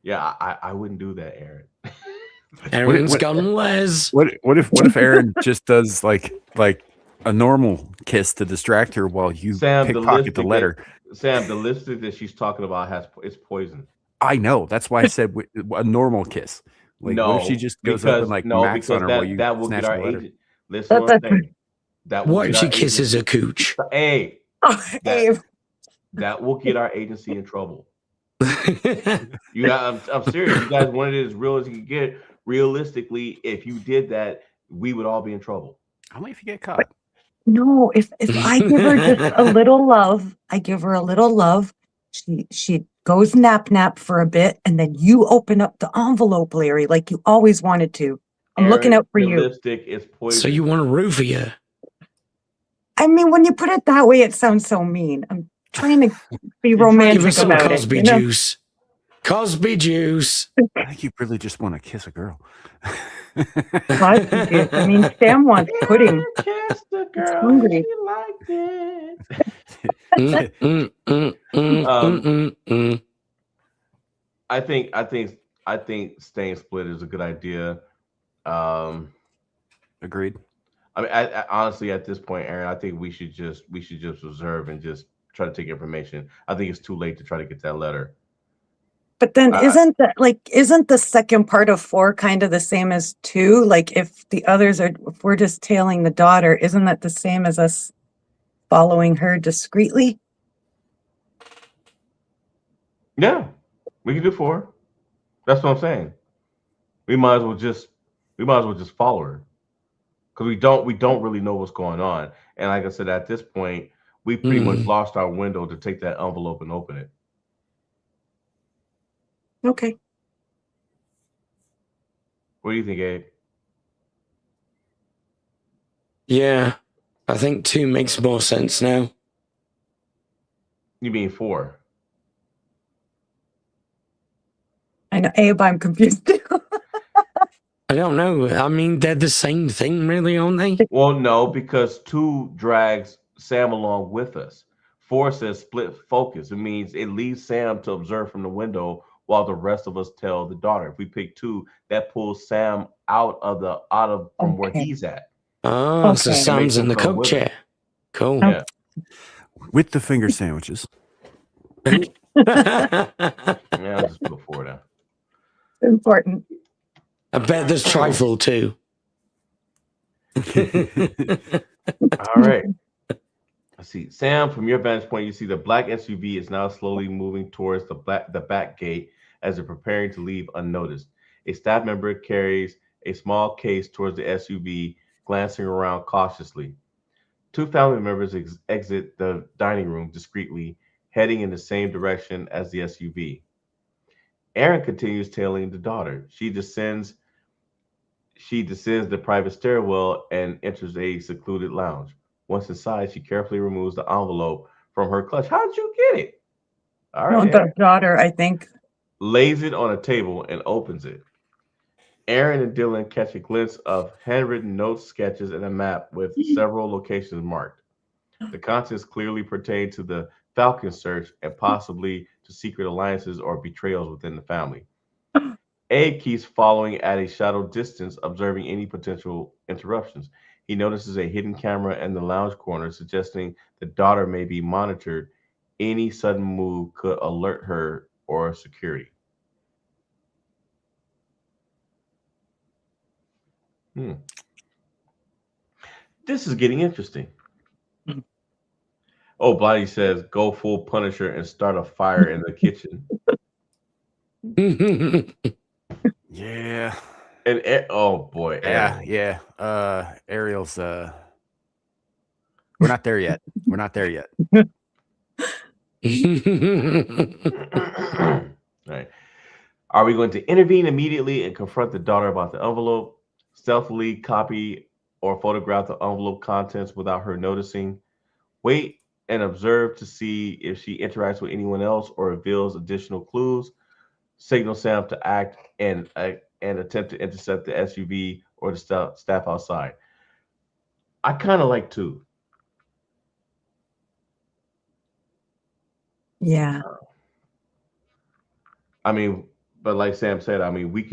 Yeah, I wouldn't do that, Aaron. Aaron's gone Les. What if Aaron just does like a normal kiss to distract her while you pickpocket the letter? Sam, the lipstick that she's talking about it's poison. I know. That's why I said a normal kiss. Like, no, what if she just goes up and max on her while you that will snatch get our the letter? agent. Listen, what I'm saying. What if she kisses a cooch? Hey, Abe. That will get our agency in trouble. I'm serious. You guys wanted it as real as you could get. Realistically, if you did that, we would all be in trouble. Only if you get caught. No, if I give her just a little love, she goes nap for a bit, and then you open up the envelope, Larry, like you always wanted to. I'm looking out for you. Lipstick is poison. So you want to roofie her? I mean, when you put it that way, it sounds so mean. I'm trying to be romantic Give her some about Cosby it. juice. Cosby juice. I think you really just want to kiss a girl. Cosby juice. I mean, Sam wants pudding. Kiss the girl. It's hungry. She liked it. I think staying split is a good idea. Agreed. I mean, I honestly, at this point, Aaron, I think we should just observe and just try to take information. I think it's too late to try to get that letter. But then isn't the second part of 4 kind of the same as 2? Like if we're just tailing the daughter, isn't that the same as us following her discreetly? Yeah, we can do 4. That's what I'm saying. We might as well just follow her because we don't really know what's going on. And like I said, at this point, we pretty much Mm. lost our window to take that envelope and open it. Okay. What do you think, Abe? Yeah, I think 2 makes more sense now. You mean 4? I know, Abe, I'm confused too. I don't know. I mean, they're the same thing, really, aren't they? Well, no, because 2 drags Sam along with us. 4 says split focus. It means it leaves Sam to observe from the window while the rest of us tell the daughter. If we pick 2, that pulls Sam out of from where Okay. he's at. Oh, so Okay. And makes Sam's in him the come cook with us. chair. Cool. Yeah. With the finger sandwiches. Yeah, I'll just put 4 down. Important. I bet there's trifle too. All right. Let's see. Sam, from your vantage point, you see the black SUV is now slowly moving towards the back gate as they're preparing to leave unnoticed. A staff member carries a small case towards the SUV, glancing around cautiously. 2 family members exit the dining room discreetly, heading in the same direction as the SUV. Aaron continues tailing the daughter. She descends the private stairwell and enters a secluded lounge. Once inside, she carefully removes the envelope from her clutch. How did you get it? All No, right, the Aaron. daughter, I think. Lays it on a table and opens it. Aaron and Dylan catch a glimpse of handwritten notes, sketches, and a map with several locations marked. The contents clearly pertain to the Falcon search and possibly to secret alliances or betrayals within the family. Abe keeps following at a shadow distance, observing any potential interruptions. He notices a hidden camera in the lounge corner, suggesting the daughter may be monitored. Any sudden move could alert her or security. Hmm. This is getting interesting. Oh, Blighty says, go full Punisher and start a fire in the kitchen. Yeah. And oh boy, Aaron. Yeah. Ariel's we're not there yet. We're not there yet. All right. Are we going to intervene immediately and confront the daughter about the envelope, stealthily copy or photograph the envelope contents without her noticing, wait and observe to see if she interacts with anyone else or reveals additional clues, signal Sam to act and attempt to intercept the SUV or the staff outside? I kind of like 2. Yeah. I mean, but like Sam said, I mean, we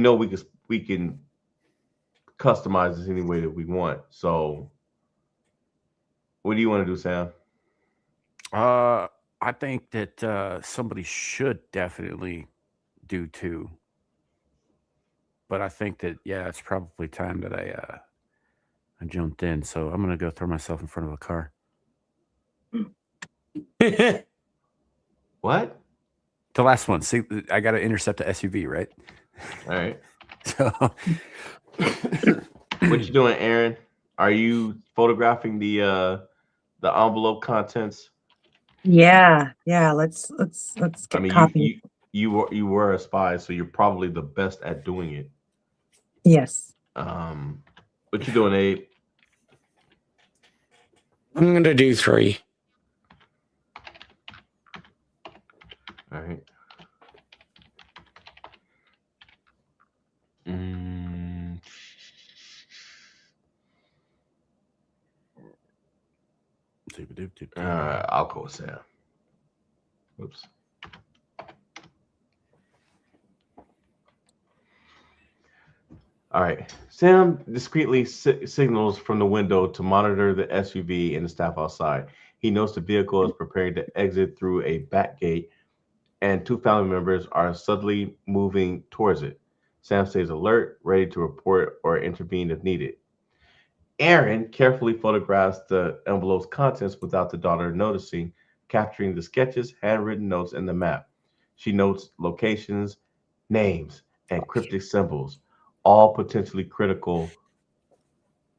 know we can customize this any way that we want. So, what do you want to do, Sam? I think that somebody should definitely do 2. But I think that it's probably time that I jumped in. So I'm gonna go throw myself in front of a car. What? The last one. See, I got to intercept the SUV, right? All right. So, What you doing, Aaron? Are you photographing the envelope contents? Yeah. Let's I get mean, copies. you were a spy, so you're probably the best at doing it. Yes. What you doing, Abe? I'm gonna do 3. All right. I'll go with Sam. Oops. All right. Sam discreetly signals from the window to monitor the SUV and the staff outside. He notes the vehicle is preparing to exit through a back gate, and 2 family members are subtly moving towards it. Sam stays alert, ready to report or intervene if needed. Aaron carefully photographs the envelope's contents without the daughter noticing, capturing the sketches, handwritten notes, and the map. She notes locations, names, and cryptic symbols, all potentially critical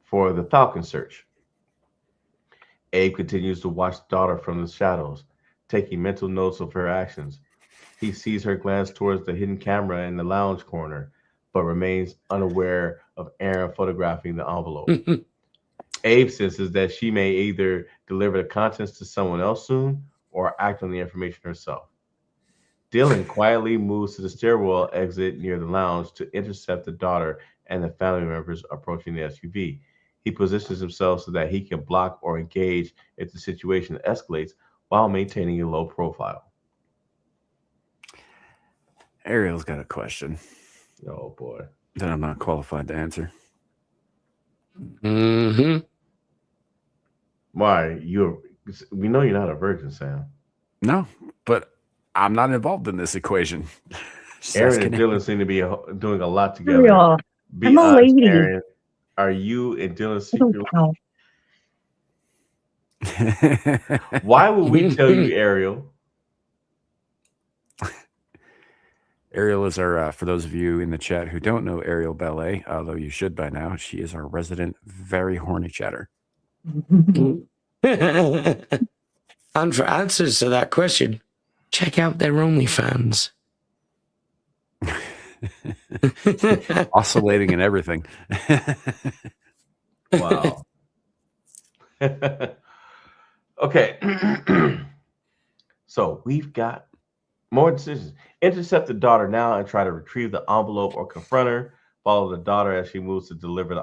for the Falcon search. Abe continues to watch the daughter from the shadows, taking mental notes of her actions. He sees her glance towards the hidden camera in the lounge corner, but remains unaware of Aaron photographing the envelope. Abe senses that she may either deliver the contents to someone else soon or act on the information herself. Dylan quietly moves to the stairwell exit near the lounge to intercept the daughter and the family members approaching the SUV. He positions himself so that he can block or engage if the situation escalates while maintaining a low profile. Ariel's got a question Oh boy. that I'm not qualified to answer. Mm-hmm. Why? We know you're not a virgin, Sam. No, but I'm not involved in this equation. Just Aaron and asking Dylan seem to be doing a lot together. Ariel, Be I'm a honest, lady. Aaron. Are you and Dylan I don't secretly? know. Why would we tell you, Ariel? Ariel is our, for those of you in the chat who don't know Ariel Ballet, although you should by now, she is our resident very horny chatter. And for answers to that question, check out their OnlyFans. Oscillating and everything. Wow. Okay. So we've got more decisions. Intercept the daughter now and try to retrieve the envelope or confront her. Follow the daughter as she moves to deliver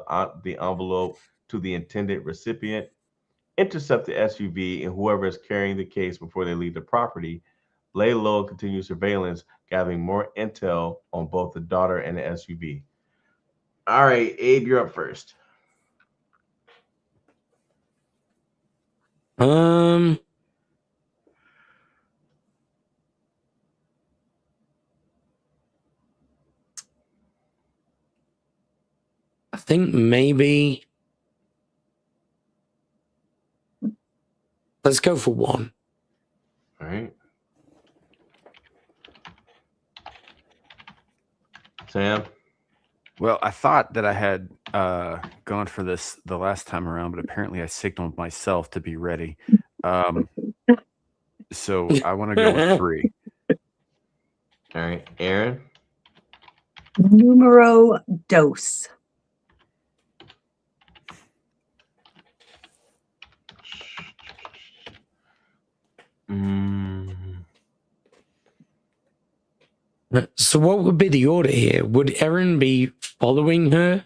the envelope to the intended recipient. Intercept the SUV and whoever is carrying the case before they leave the property. Lay low and continue surveillance, gathering more intel on both the daughter and the SUV. All right, Abe, you're up first. I think maybe let's go for one. All right. Sam? Well, I thought that I had gone for this the last time around, but apparently I signaled myself to be ready. So I want to go with 3. All right, Aaron? Numero dos. So what would be the order here? Would Erin be following her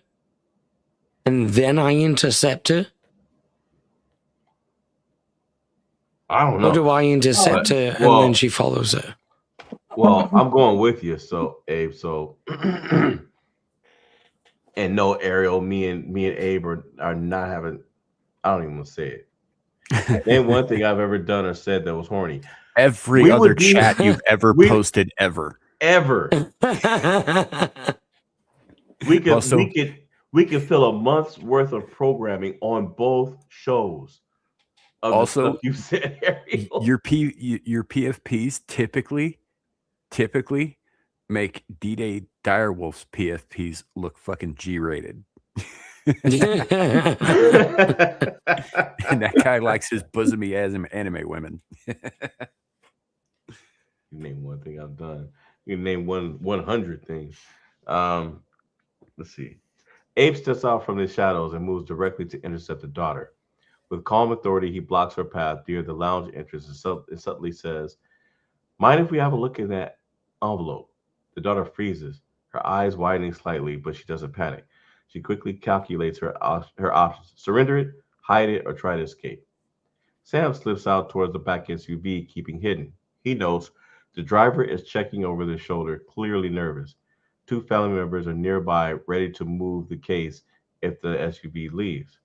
and then I intercept her? I don't know. Or do I intercept her and then she follows her? Well, I'm going with you, so Abe. So, and no, Ariel, me and Abe are not having. I don't even want to say it. Ain't one thing I've ever done or said that was horny. Every other chat you've ever posted ever. We could fill a month's worth of programming on both shows. Also, you said, Ariel. Your PFPs typically make D-Day Direwolf's PFPs look fucking G-rated. And that guy likes his bosomy anime women. You name one thing I've done. You name 100 things. Let's see. Abe steps out from the shadows and moves directly to intercept the daughter. With calm authority, he blocks her path near the lounge entrance and subtly says, "Mind if we have a look in that envelope?" The daughter freezes, her eyes widening slightly, but she doesn't panic. She quickly calculates her options: surrender it, hide it, or try to escape. Sam slips out towards the back SUV, keeping hidden. He notes the driver is checking over their shoulder, clearly nervous. 2 family members are nearby, ready to move the case if the SUV leaves.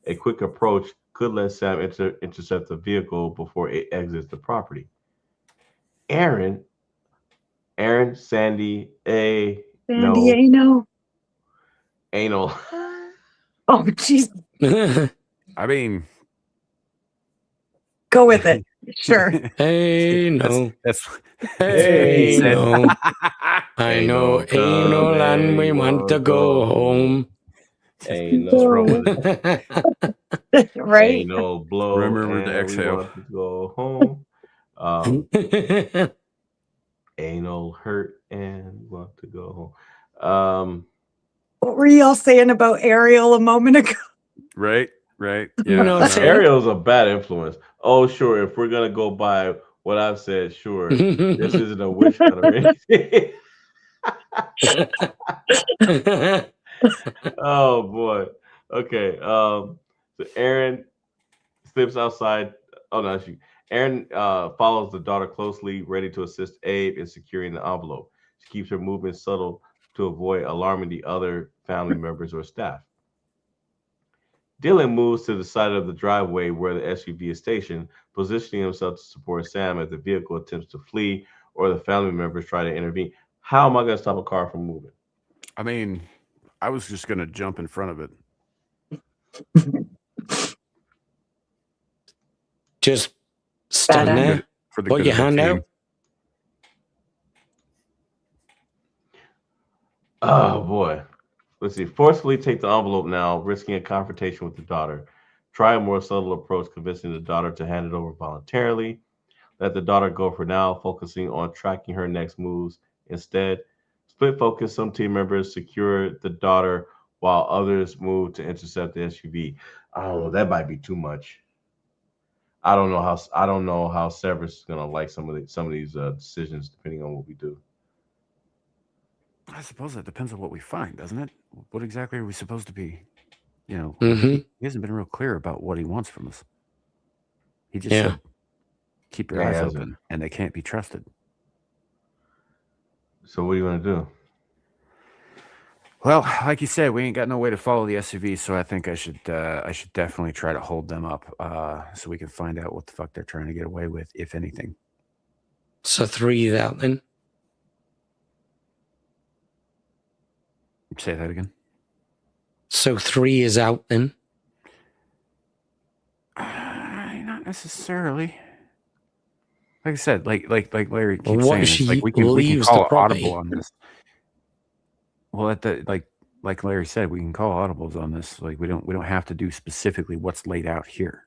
A quick approach could let Sam intercept the vehicle before it exits the property. Aaron, Sandy, San Diego. Anal. Oh, jeez. I mean, Go with it. Sure. Hey, no. that's Hey, he said. no. I know anal and we want to go home. Ain't Just roll no, with it. Right? ain't no blow, Remember to and we exhale. want to go home. Ain't no hurt, and we want to go home. What were y'all saying about Ariel a moment ago? Right. Yeah. Nothing. Ariel's a bad influence. Oh, sure. If we're gonna go by what I've said, sure. This isn't a wish hunt or anything. Oh boy. Okay. So Aaron slips outside. Oh no, Aaron follows the daughter closely, ready to assist Abe in securing the envelope. She keeps her movements subtle to avoid alarming the other family members or staff. Dylan moves to the side of the driveway where the SUV is stationed, positioning himself to support Sam as the vehicle attempts to flee or the family members try to intervene. How am I going to stop a car from moving? I mean, I was just gonna jump in front of it. Just stand Badass. there. For the Put good your of the hand team. out. Oh boy. Let's see. Forcefully take the envelope now, risking a confrontation with the daughter. Try a more subtle approach, convincing the daughter to hand it over voluntarily. Let the daughter go for now, focusing on tracking her next moves. Instead, split focus. Some team members secure the daughter while others move to intercept the SUV. I don't know. That might be too much. I don't know how Severus is gonna like some of these decisions depending on what we do. I suppose that depends on what we find, doesn't it? What exactly are we supposed to be? Mm-hmm. He hasn't been real clear about what he wants from us. He just Yeah. said, "Keep your Yeah, he eyes hasn't. open, and they can't be trusted." So what are you gonna do? Well, like you said, we ain't got no way to follow the SUV, so I think I should definitely try to hold them up, so we can find out what the fuck they're trying to get away with, if anything. So 3 is out then. Say that again. So 3 is out then. Not necessarily. Like I said, like Larry keeps What saying, if it's she like we can leaves call the it property? audible on this. Well, at the like Larry said, we can call audibles on this. Like we don't have to do specifically what's laid out here,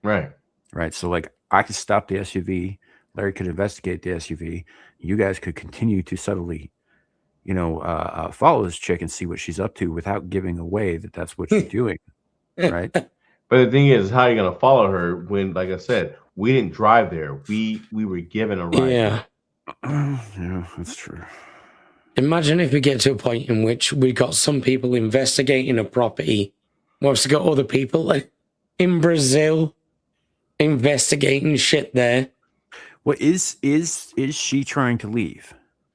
Right. right? So like I could stop the SUV. Larry could investigate the SUV. You guys could continue to subtly, follow this chick and see what she's up to without giving away that that's what you're doing, right? But the thing is, how are you gonna follow her when, like I said, we didn't drive there. We were given a ride. Yeah. Yeah, that's true. Imagine if we get to a point in which we got some people investigating a property, whilst we got other people like in Brazil investigating shit there. Well, is she trying to leave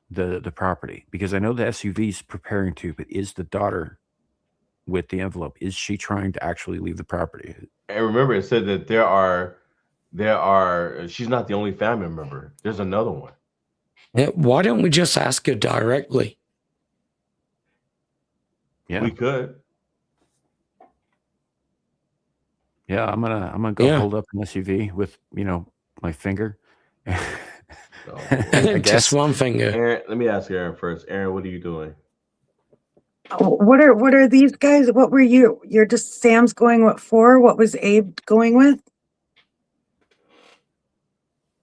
the property? Because I know the SUV's preparing to, but is the daughter with the envelope? Is she trying to actually leave the property? And remember, it said that she's not the only family member. There's another one. Yeah, why don't we just ask her directly? Yeah, We could. yeah. I'm gonna go Yeah. hold up an SUV with my finger. So, I guess. Just one finger. Aaron, let me ask Aaron first. Aaron, what are you doing? What are these guys? What were you? You're just Sam's going what for? What was Abe going with?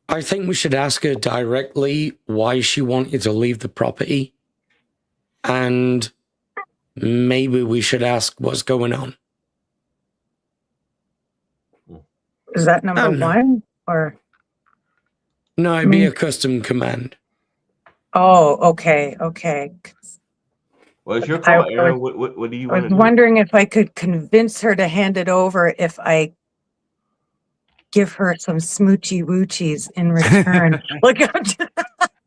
I think we should ask her directly why she wanted to leave the property. And maybe we should ask what's going on. Is that number don't know. one or? No, it'd be a custom command. Oh, okay. Well, it's your I call, was- Aaron. What do you I want was to do? wondering if I could convince her to hand it over if I give her some smoochy woochies in return. Look, I'm just-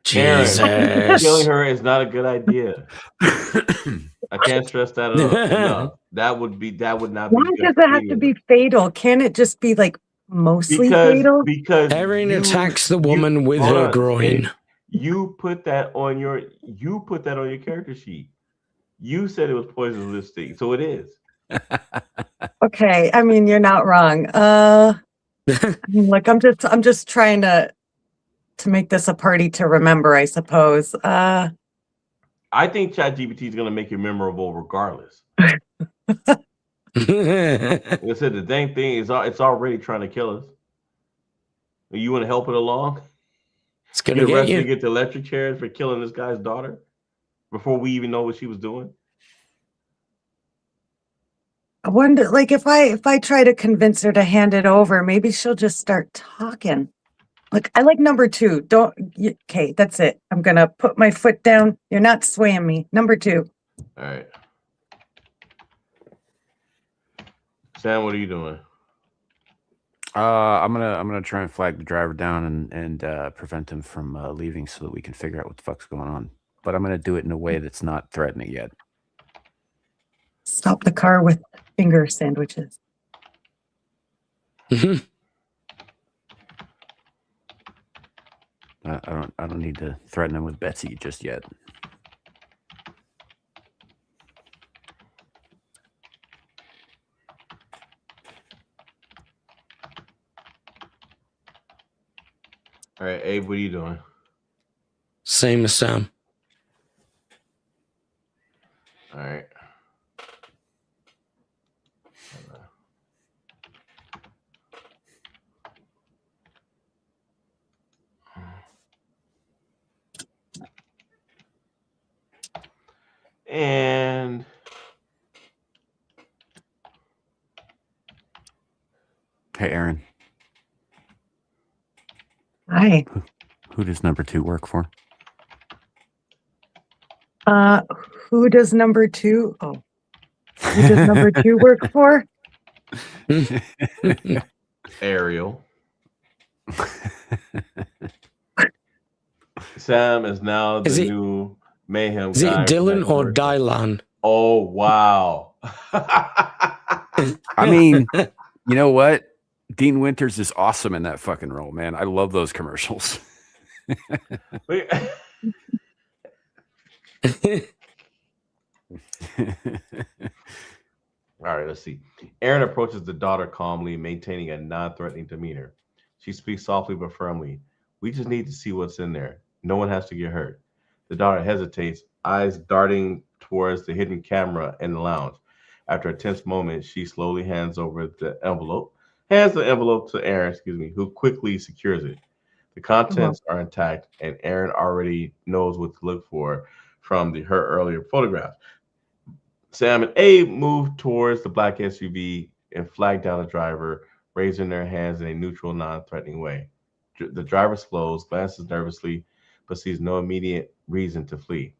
Jesus. Killing her is not a good idea. I can't stress that enough. That would not be why good does for it have any to of be us. fatal? Can it just be like mostly fatal? Because Erin you- attacks the woman with hold her on, groin. you put that on your character sheet. You said it was poisonous lipstick, so it is. Okay, I mean, you're not wrong. I mean, like I'm just trying to make this a party to remember, I suppose. I think ChatGPT is gonna make it memorable regardless. Like I said, the dang thing is it's already trying to kill us. You want to help it along? It's gonna Get get arrested and you. get the electric chairs for killing this guy's daughter before we even know what she was doing. I wonder, like, if I try to convince her to hand it over, maybe she'll just start talking. Like, I like number 2. Okay, that's it. I'm gonna put my foot down. You're not swaying me. Number 2. All right, Sam, what are you doing? I'm gonna try and flag the driver down and prevent him from leaving so that we can figure out what the fuck's going on. But I'm gonna do it in a way that's not threatening yet. Stop the car with finger sandwiches. I don't need to threaten him with Betsy just yet. All right, Abe, what are you doing? Same as Sam. All right. And Hey, Aaron, Hi. who does number 2 work for? Who does number 2? Oh, who does number 2 work for? Ariel. Sam is now the new mayhem Is it guy. for Dylan that or commercial. Dylan? Oh wow! I mean, you know what? Dean Winters is awesome in that fucking role, man. I love those commercials. Wait. All right, let's see. Aaron approaches the daughter calmly, maintaining a non-threatening demeanor. She speaks softly but firmly. We just need to see what's in there. No one has to get hurt. The daughter hesitates, eyes darting towards the hidden camera in the lounge. After a tense moment, she slowly hands the envelope to Aaron, who quickly secures it. The contents are intact, and Aaron already knows what to look for from her earlier photograph. Sam and Abe move towards the black SUV and flag down the driver, raising their hands in a neutral, non-threatening way. The driver slows, glances nervously, but sees no immediate reason to flee.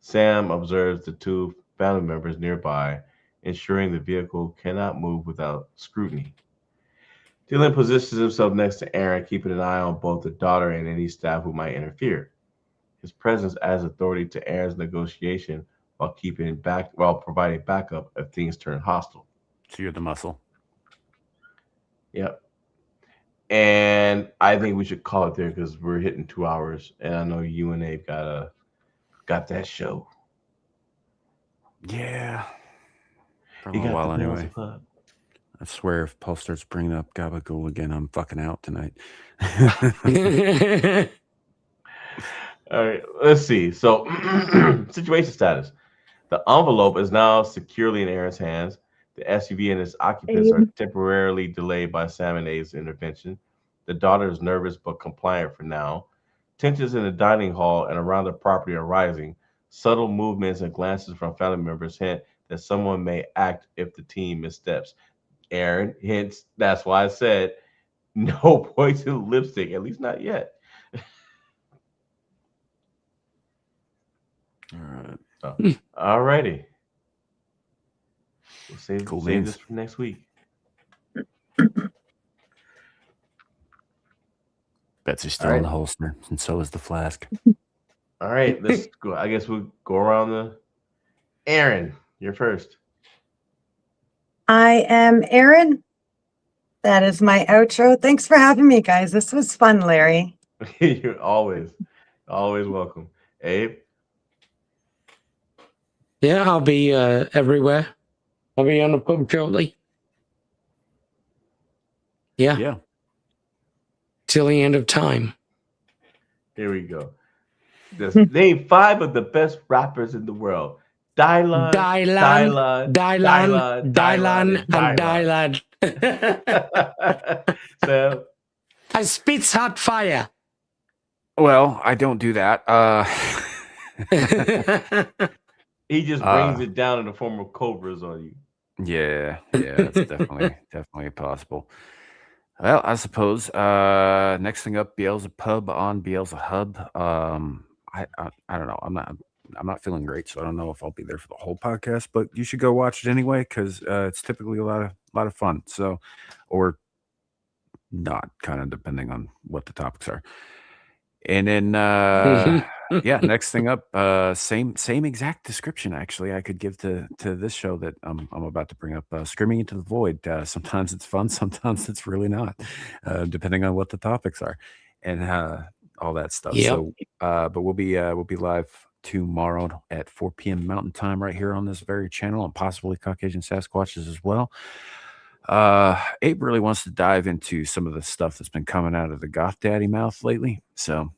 Sam observes the 2 family members nearby, ensuring the vehicle cannot move without scrutiny. Dylan positions himself next to Aaron, keeping an eye on both the daughter and any staff who might interfere. His presence adds authority to Aaron's negotiation while providing backup if things turn hostile. So you're the muscle. Yep. And I think we should call it there because we're hitting 2 hours, and I know you and Abe got that show. Yeah. For a You little got while the anyway. Club. I swear if Paul starts bringing up Gabagool again, I'm fucking out tonight. All right, let's see. So, situation status. The envelope is now securely in Aaron's hands. The SUV and its occupants are temporarily delayed by Sam and Abe's intervention. The daughter is nervous but compliant for now. Tensions in the dining hall and around the property are rising. Subtle movements and glances from family members hint that someone may act if the team missteps. Aaron hints, that's why I said no poison lipstick, at least not yet. All right. All righty. We'll save beans. this for next week. Betsy's still in the holster, and so is the flask. All right, let's go. I guess we'll go around the. Aaron, you're first. I am Aaron. That is my outro. Thanks for having me, guys. This was fun, Larry. You're always welcome. Abe? Yeah, I'll be everywhere. I'll be on the pub shortly. Yeah. Yeah. Till the end of time. Here we go. Just name 5 of the best rappers in the world. Dylan, Dylan, and Dylan. So I spits hot fire. Well, I don't do that. he just brings it down in the form of cobras on you. Yeah, that's definitely possible. Well, I suppose next thing up, Beelzebub on Beelzehub. I don't know. I'm not feeling great, so I don't know if I'll be there for the whole podcast. But you should go watch it anyway because it's typically a lot of fun. So, or not, kind of depending on what the topics are. And then yeah, next thing up, same exact description actually I could give to this show that I'm about to bring up. Screaming into the Void. Sometimes it's fun, sometimes it's really not, depending on what the topics are, and all that stuff. Yep. So, but we'll be live tomorrow at 4 p.m. Mountain Time right here on this very channel, and possibly Caucasian Sasquatches as well. Abe really wants to dive into some of the stuff that's been coming out of the Goth Daddy mouth lately. So,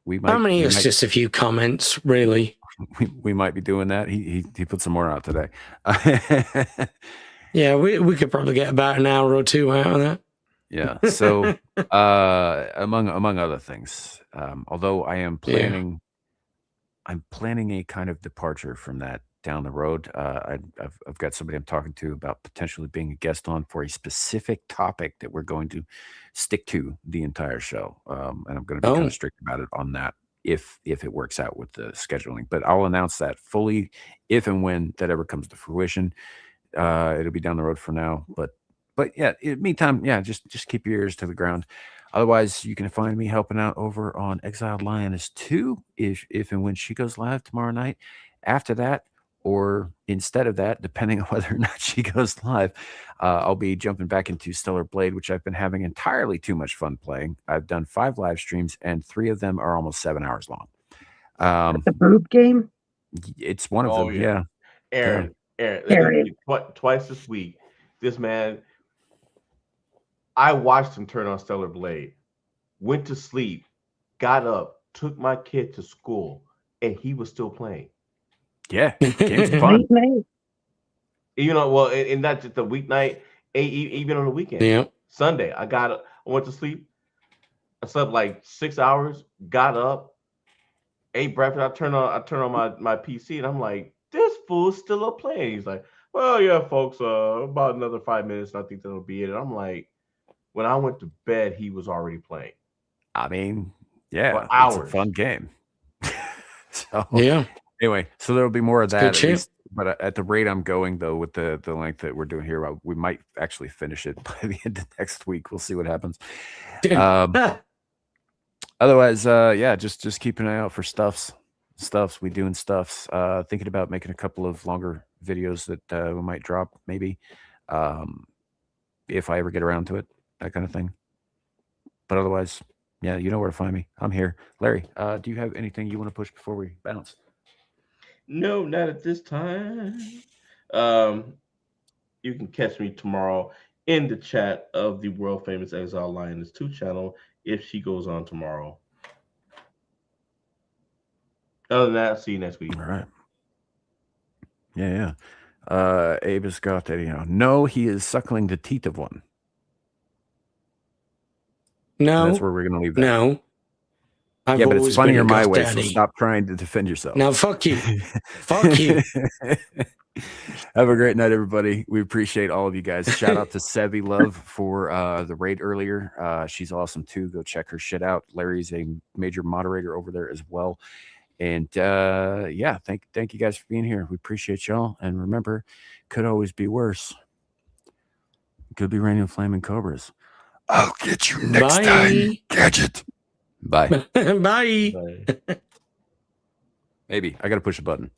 we might. How many? It's just a few comments, really. We might be doing that. He put some more out today. Yeah, we could probably get about an hour or two out of that. Yeah. So, among other things, although I am planning, I'm planning a kind of departure from that down the road. I've got somebody I'm talking to about potentially being a guest on for a specific topic that we're going to stick to the entire show. And I'm going to be kind of strict about it on that if it works out with the scheduling. But I'll announce that fully if and when that ever comes to fruition. It'll be down the road for now. But yeah, in the meantime, yeah, just keep your ears to the ground. Otherwise, you can find me helping out over on Exiled Lioness 2 if and when she goes live tomorrow night. After that, or instead of that, depending on whether or not she goes live, I'll be jumping back into Stellar Blade, which I've been having entirely too much fun playing. I've done 5 live streams, and 3 of them are almost 7 hours long. The boob game? It's one of them, yeah. Aaron, let me twice this week, this man, I watched him turn on Stellar Blade, went to sleep, got up, took my kid to school, and he was still playing. Yeah, game's fun. You know, well, and not just the weeknight, even on the weekend. Yeah. Sunday, I went to sleep. I slept like 6 hours, got up, ate breakfast. I turned on my PC, and I'm like, this fool's still up playing. He's like, well, yeah, folks, about another 5 minutes, and I think that'll be it. And I'm like, when I went to bed, he was already playing. I mean, yeah, it's a fun game. So yeah. Anyway, so there'll be more of that. At least, but at the rate I'm going, though, with the length that we're doing here, we might actually finish it by the end of next week. We'll see what happens. Otherwise, yeah, just keep an eye out for stuffs. We doing stuffs. Thinking about making a couple of longer videos that we might drop, maybe, if I ever get around to it, that kind of thing. But otherwise, yeah, you know where to find me. I'm here. Larry, do you have anything you want to push before we bounce? No, not at this time. You can catch me tomorrow in the chat of the world famous Exile Lioness 2 channel if she goes on tomorrow. Other than that, see you next week. All right. Yeah. Abe has got that. No, he is suckling the teeth of one. No, and that's where we're going to leave that. No. Yeah, but it's funnier my way, so stop trying to defend yourself. Now, fuck you. Fuck you. Have a great night, everybody. We appreciate all of you guys. Shout out to Sevi Love for the raid earlier. She's awesome, too. Go check her shit out. Larry's a major moderator over there as well. And, yeah, thank you guys for being here. We appreciate y'all. And remember, could always be worse. Could be raining flaming cobras. I'll get you next time, Gadget. Bye. Bye. Maybe. I got to push a button.